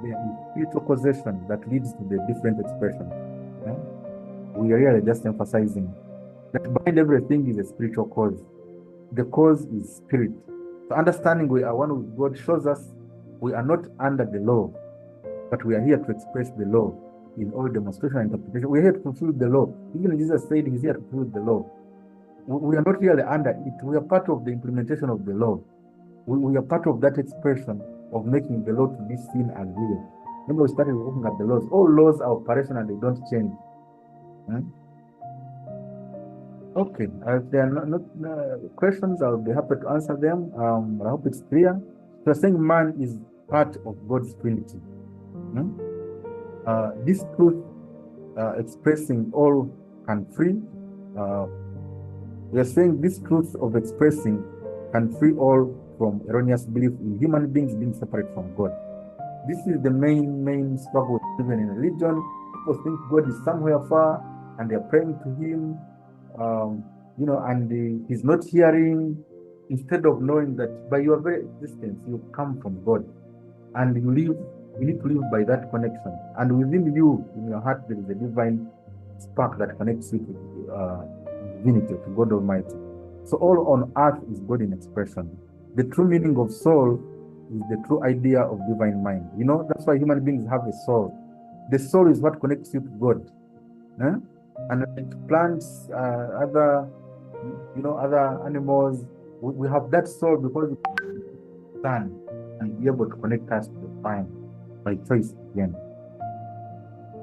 there is spiritual causation that leads to the different expressions. We are really just emphasizing that behind everything is a spiritual cause. The cause is spirit. So understanding we are one with God shows us we are not under the law, but we are here to express the law in all demonstration and interpretation. We are here to fulfill the law. Even Jesus said he's here to fulfill the law. We are not really under it. We are part of the implementation of the law. We are part of that expression of making the law to be seen as real. Remember, we started looking at the laws. All laws are operational, they don't change. Okay, if there are not questions, I'll be happy to answer them. I hope it's clear. So saying man is part of God's Trinity. This truth expressing all can free. We are saying this truth of expressing can free all from erroneous belief in human beings being separate from God. This is the main struggle even in religion. People think God is somewhere far and they're praying to him, and he's not hearing, instead of knowing that by your very existence you come from God and you need to live by that connection. And within you, in your heart, there is a divine spark that connects you to divinity, to God Almighty. So all on earth is God in expression. The true meaning of soul is the true idea of divine mind. That's why human beings have a soul. The soul is what connects you to God. And like plants, other animals, we have that soul because we can and be able to connect us to the divine by choice again.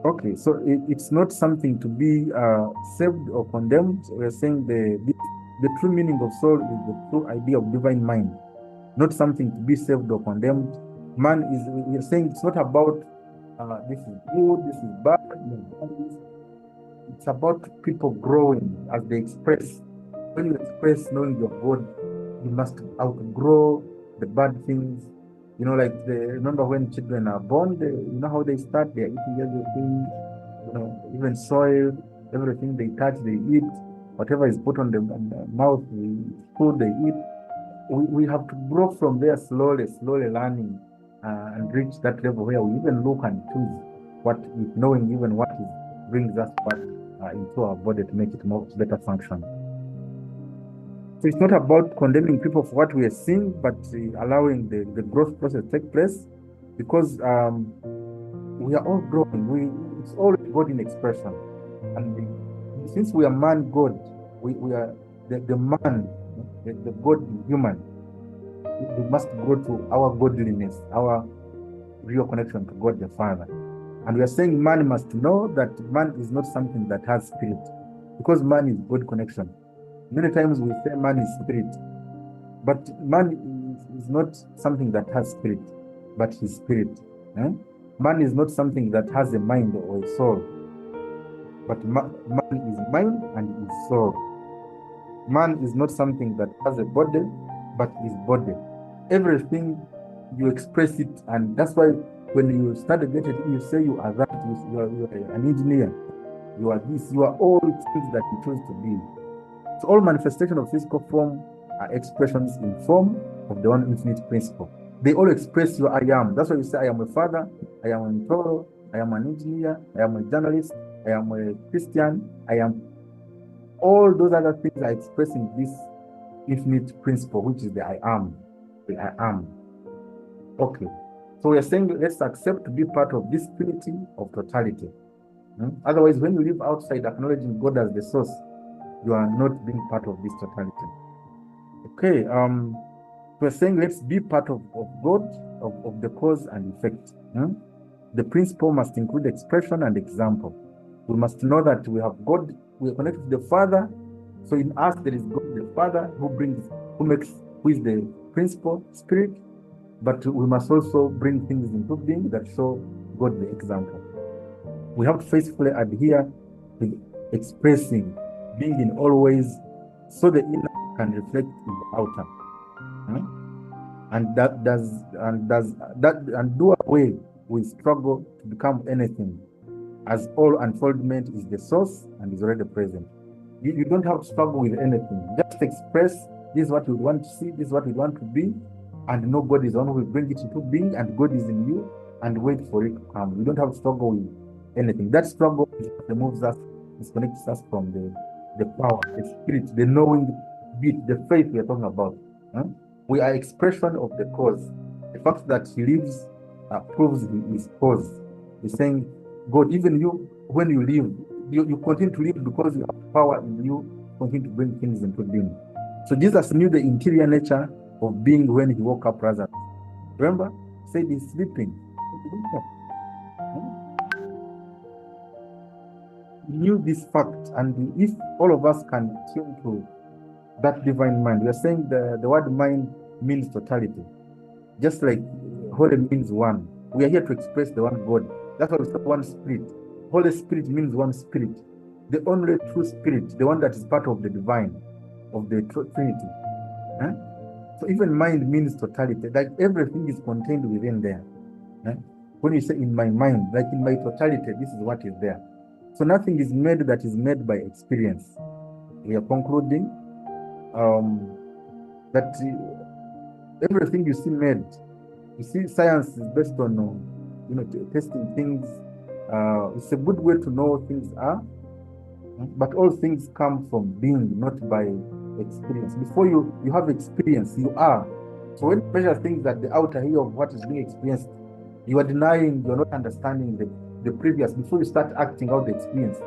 Okay, so it's not something to be saved or condemned. We're saying the true meaning of soul is the true idea of divine mind, not something to be saved or condemned. We're saying it's not about this is good, this is bad. It's about people growing as they express. When you express knowing your God, you must outgrow the bad things. Remember when children are born, how they start, they're eating everything, even soil, everything they touch, they eat. Whatever is put on the mouth, food they eat. We have to grow from there slowly learning and reach that level where we even look and choose knowing even what brings us back into our body to make it more better function. So it's not about condemning people for what we are seeing, but allowing the growth process to take place, because we are all growing. It's all God in expression. And since we are man God, we are the man, the God human. We must grow to our godliness, our real connection to God the Father. And we are saying man must know that man is not something that has spirit, because man is God connection. Many times we say man is spirit, but man is not something that has spirit, but his spirit. Man is not something that has a mind or a soul, but man is mind and is soul. Man is not something that has a body, but his body. Everything you express it, and that's why when you start to get it, you say you are that, you are an engineer, you are this, you are all things that you choose to be. So all manifestation of physical form are expressions in form of the one infinite principle. They all express your I am. That's why you say I am a father, I am an Toro, I am an engineer, I am a journalist, I am a Christian, I am. All those other things are expressing this infinite principle, which is the I am. The I am. Okay. So we are saying let's accept to be part of this trinity of totality. Otherwise, when you live outside acknowledging God as the source, you are not being part of this totality. Okay. We're saying let's be part of God, of the cause and effect. The principle must include expression and example. We must know that we have God, we are connected to the Father. So in us there is God the Father who is the principle, spirit, but we must also bring things into being that show God the example. We have to faithfully adhere to expressing, being in all ways, so the inner can reflect in the outer. And do away with struggle to become anything, as all unfoldment is the source and is already present. You don't have to struggle with anything. Just express, this is what you want to see, this is what you want to be, and know God is the one who will bring it into being, and God is in you, and wait for it to come. You don't have to struggle with anything. That struggle removes us, disconnects us from the power, the spirit, the knowing bit, the faith we are talking about. We are expression of the cause. The fact that he lives proves he is cause. He's saying, God, even you, when you live, you continue to live because you have power in you, continue to bring things into being. So Jesus knew the interior nature of being when he woke up Lazarus. Remember? He said he's sleeping. He knew this fact, and if all of us can tune to that divine mind, we are saying the word mind means totality. Just like holy means one. We are here to express the one God. That's why we say one spirit. Holy Spirit means one spirit. The only true spirit, the one that is part of the divine, of the Trinity. Huh? So even mind means totality. Like everything is contained within there. Huh? When you say in my mind, like in my totality, this is what is there. So nothing is made that is made by experience. We are concluding that everything you see made, you see, science is based on testing things. It's a good way to know things are, but all things come from being, not by experience. Before you have experience, you are. So when you measure things at the outer here of what is being experienced, you are denying, you're not understanding the previous. Before you start acting out the experience,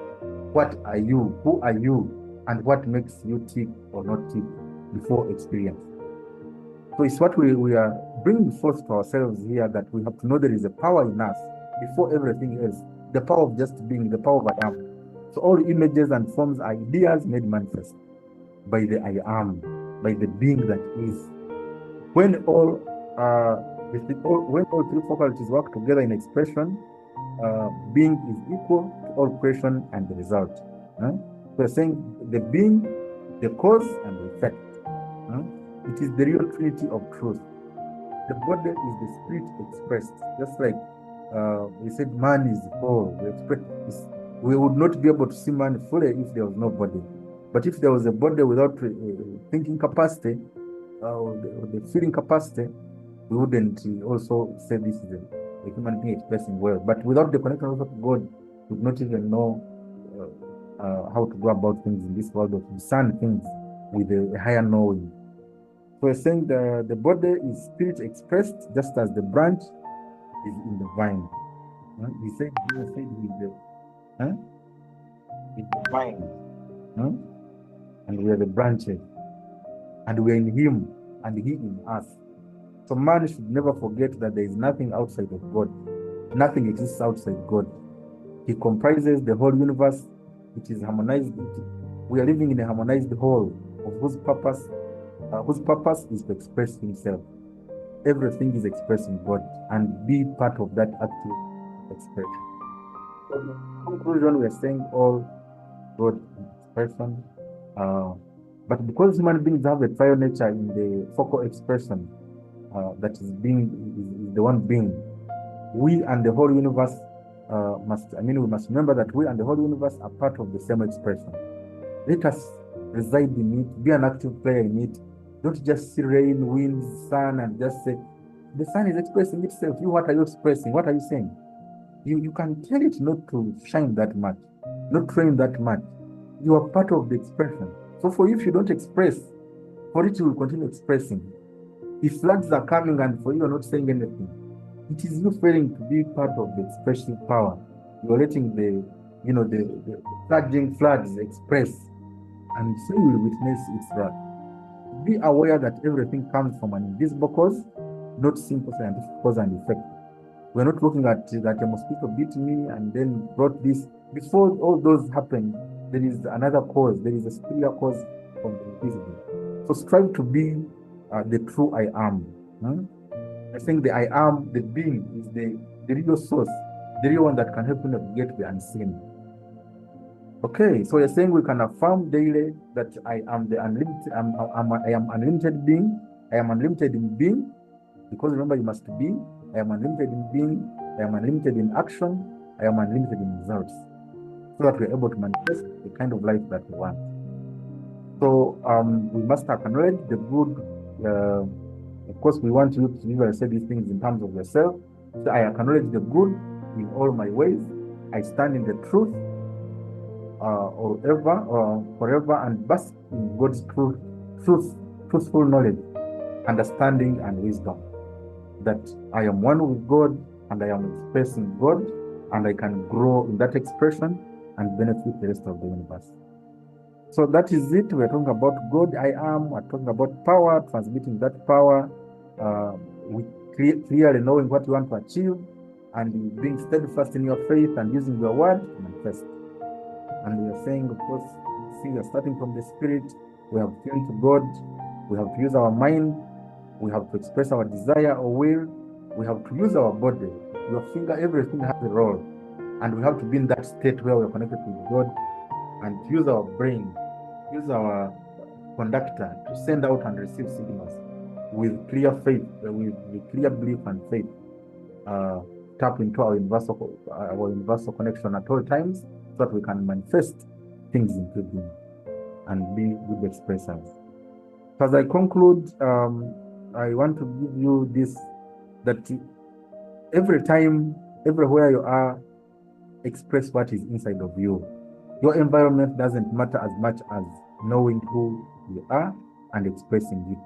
what are you? Who are you? And what makes you tick or not tick before experience? So it's what we are bringing forth to ourselves here, that we have to know there is a power in us before everything else. The power of just being, the power of I am. So all images and forms, ideas made manifest by the I am, by the being that is. When all three faculties work together in expression, being is equal to all creation and the result. So we're saying the being, the cause, and the effect. It is the real trinity of truth. The body is the spirit expressed. Just like we said, man is whole. We would not be able to see man fully if there was no body. But if there was a body without thinking capacity, the feeling capacity, we wouldn't also say this is a human being expressing well. But without the connection also to God, we would not even know how to go about things in this world, or to discern things with a higher knowing. So we're saying the body is spirit expressed, just as the branch is in the vine. He said he's the vine, and we are the branches, and we are in him, and he in us. So man should never forget that there is nothing outside of God. Nothing exists outside God. He comprises the whole universe. It is harmonized. We are living in a harmonized whole, of whose purpose is to express himself. Everything is expressing God, and be part of that active expression. So in conclusion, we are saying all God expression, but because human beings have a trial nature in the focal expression, that is the one being, we and the whole universe we must remember that we and the whole universe are part of the same expression. Let us reside in it, be an active player in it. Don't just see rain, wind, sun, and just say, the sun is expressing itself. You, what are you expressing? What are you saying? You can tell it not to shine that much, not rain that much. You are part of the expression. So for you, if you don't express, for it will continue expressing. If floods are coming and for you are not saying anything, it is you failing to be part of the expressive power. You are letting the flooding floods express, and so you will witness its wrath. Be aware that everything comes from an invisible cause, not simple scientific cause and effect. We're not looking at that a mosquito bit me and then brought this. Before all those happen, there is another cause. There is a superior cause from the invisible. So strive to be the true I am. I think the I am, the being, is the real source, the real one that can help you navigate the unseen. Okay, so you're saying we can affirm daily that I am the unlimited. I am unlimited being. I am unlimited in being, because remember, you must be. I am unlimited in being. I am unlimited in action. I am unlimited in results, so that we're able to manifest the kind of life that we want. So we must acknowledge the good. Of course, we want you to even say these things in terms of yourself. So I acknowledge the good in all my ways. I stand in the truth, forever, and bask in God's truthful knowledge, understanding, and wisdom. That I am one with God, and I am expressing God, and I can grow in that expression and benefit the rest of the universe. So that is it. We're talking about God, I am. We're talking about power, transmitting that power, with clearly knowing what you want to achieve, and being steadfast in your faith and using your word to manifest. And we are saying, of course, see, we are starting from the spirit. We have tuned to God. We have to use our mind We have to express our desire or will. We have to use our body. Your finger, everything has a role. And we have to be in that state where we're connected with God and use our brain, use our conductor to send out and receive signals with clear faith, with clear belief and faith. Tap into our universal connection at all times so that we can manifest things into being and be good expressors. So as I conclude, I want to give you this, that every time, everywhere you are, express what is inside of you. Your environment doesn't matter as much as knowing who you are and expressing it.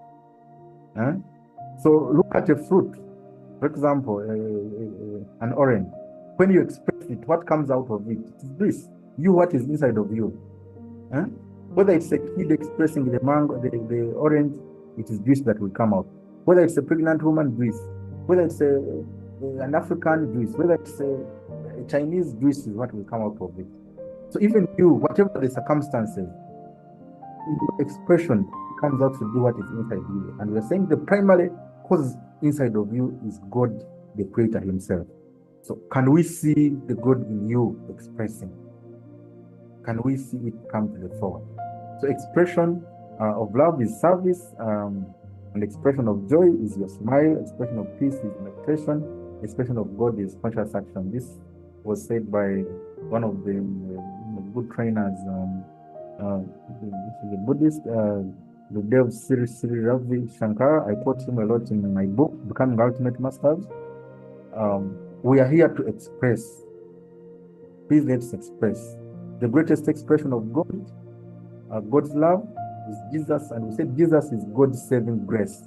So look at a fruit, for example, an orange. When you express it, what comes out of it? It is this. You, what is inside of you. Whether it's a kid expressing the mango, the orange, it is juice that will come out. Whether it's a pregnant woman, juice. Whether it's an African juice, whether it's a Chinese juice, is what will come out of it. So even you, whatever the circumstances, your expression comes out to do what is inside you. And we're saying the primary cause inside of you is God, the Creator Himself. So can we see the God in you expressing? Can we see it come to the fore? So expression of love is service, and expression of joy is your smile, expression of peace is meditation, expression of God is conscious action. This was said by one of the good trainers, this is a Buddhist, the Dev Sri Ravi Shankar. I quote him a lot in my book, Becoming Ultimate Masters. We are here to express. Please let's express. The greatest expression of God, God's love, is Jesus, and we said Jesus is God's saving grace.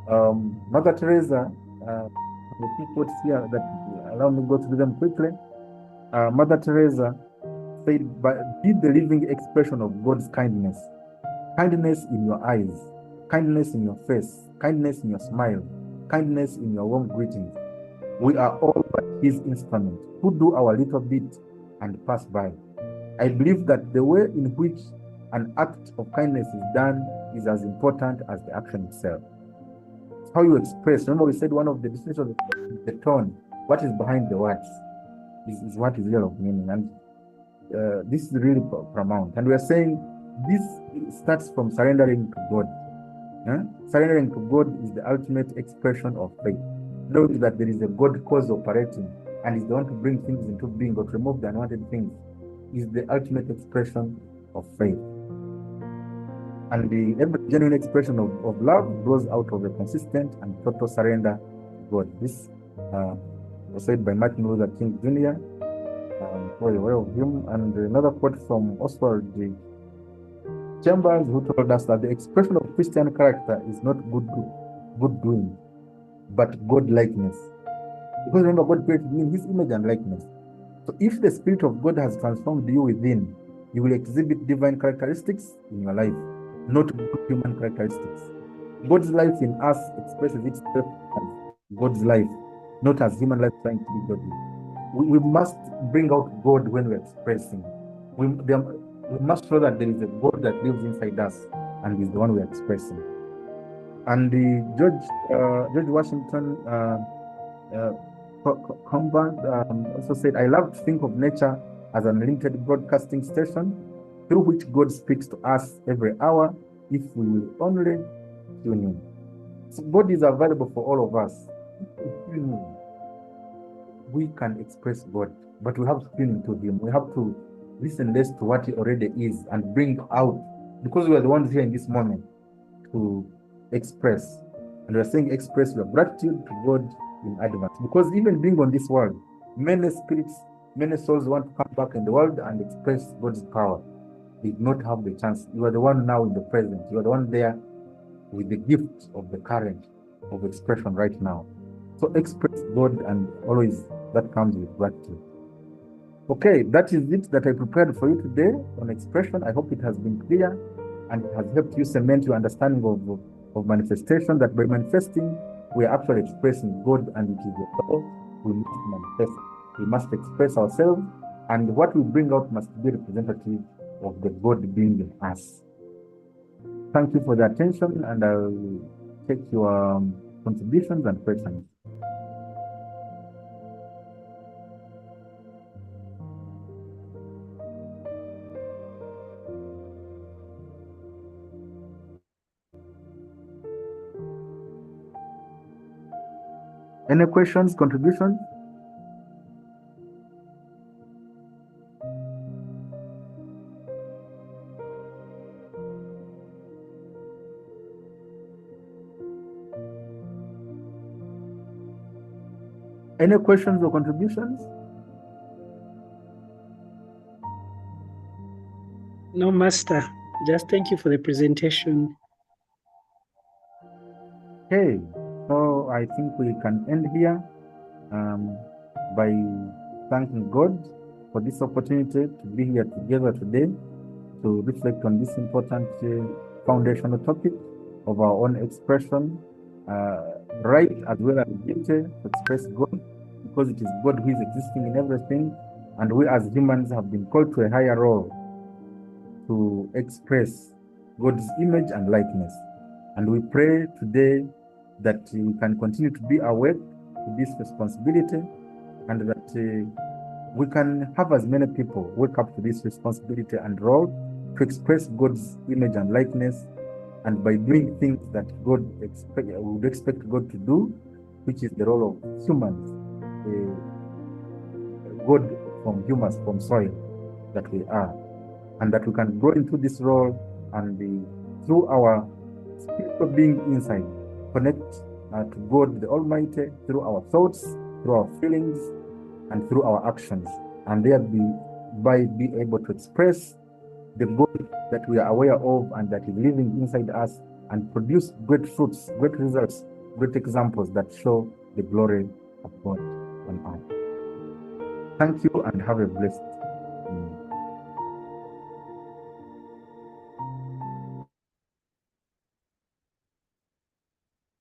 Mother Teresa, the few quotes here that allow me to go through them quickly. Mother Teresa said, be the living expression of God's kindness. Kindness in your eyes, kindness in your face, kindness in your smile, kindness in your warm greetings. We are all but His instruments who do our little bit and pass by. I believe that the way in which an act of kindness is done is as important as the action itself. It's how you express. Remember, we said one of the distinctions of the tone, what is behind the words, is what is real of meaning. And this is really paramount. And we are saying this starts from surrendering to God. Surrendering to God is the ultimate expression of faith. Knowing that there is a God cause operating and is the one to bring things into being or to remove the unwanted things is the ultimate expression of faith. And every genuine expression of love grows out of a consistent and total surrender to God. This was said by Martin Luther King Jr. Very aware of him. And another quote from Oswald Chambers, who told us that the expression of Christian character is not good doing, but God likeness. Because remember, God created you in His image and likeness. So if the Spirit of God has transformed you within, you will exhibit divine characteristics in your life, not good human characteristics. God's life in us expresses itself as God's life, not as human life trying to be godly. We must bring out God when we're expressing. We must show that there is a God that lives inside us and is the one we're expressing. And George Washington also said, I love to think of nature as an unlimited broadcasting station through which God speaks to us every hour if we will only tune in. So God is available for all of us. We can express God, but we have to tune into Him. We have to listen less to what He already is and bring out, because we are the ones here in this moment to express. And we are saying express your gratitude to God in advance, because even being on this world, many spirits, many souls want to come back in the world and express God's power. They did not have the chance. You are the one now in the present. You are the one there with the gift of the current of expression right now. So express God, and always that comes with gratitude. Okay, that is it that I prepared for you today on expression. I hope it has been clear and it has helped you cement your understanding of manifestation, that by manifesting, we are actually expressing God, and it is the goal we must manifest. We must express ourselves, and what we bring out must be representative of the God being in us. Thank you for the attention, and I'll take your contributions and questions. Any questions, contributions? Any questions or contributions? No, Master. Just thank you for the presentation. Okay, so I think we can end here by thanking God for this opportunity to be here together today to reflect on this important foundational topic of our own expression, right as well as duty to express God, because it is God who is existing in everything, and we as humans have been called to a higher role to express God's image and likeness. And we pray today that we can continue to be awake to this responsibility, and that we can have as many people wake up to this responsibility and role to express God's image and likeness, and by doing things that God would expect God to do, which is the role of humans, God from humans, from soil that we are, and that we can grow into this role and through our spiritual being inside, connect to God the Almighty through our thoughts, through our feelings, and through our actions, and thereby be able to express the God that we are aware of and that is living inside us, and produce great fruits, great results, great examples that show the glory of God on earth. Thank you and have a blessed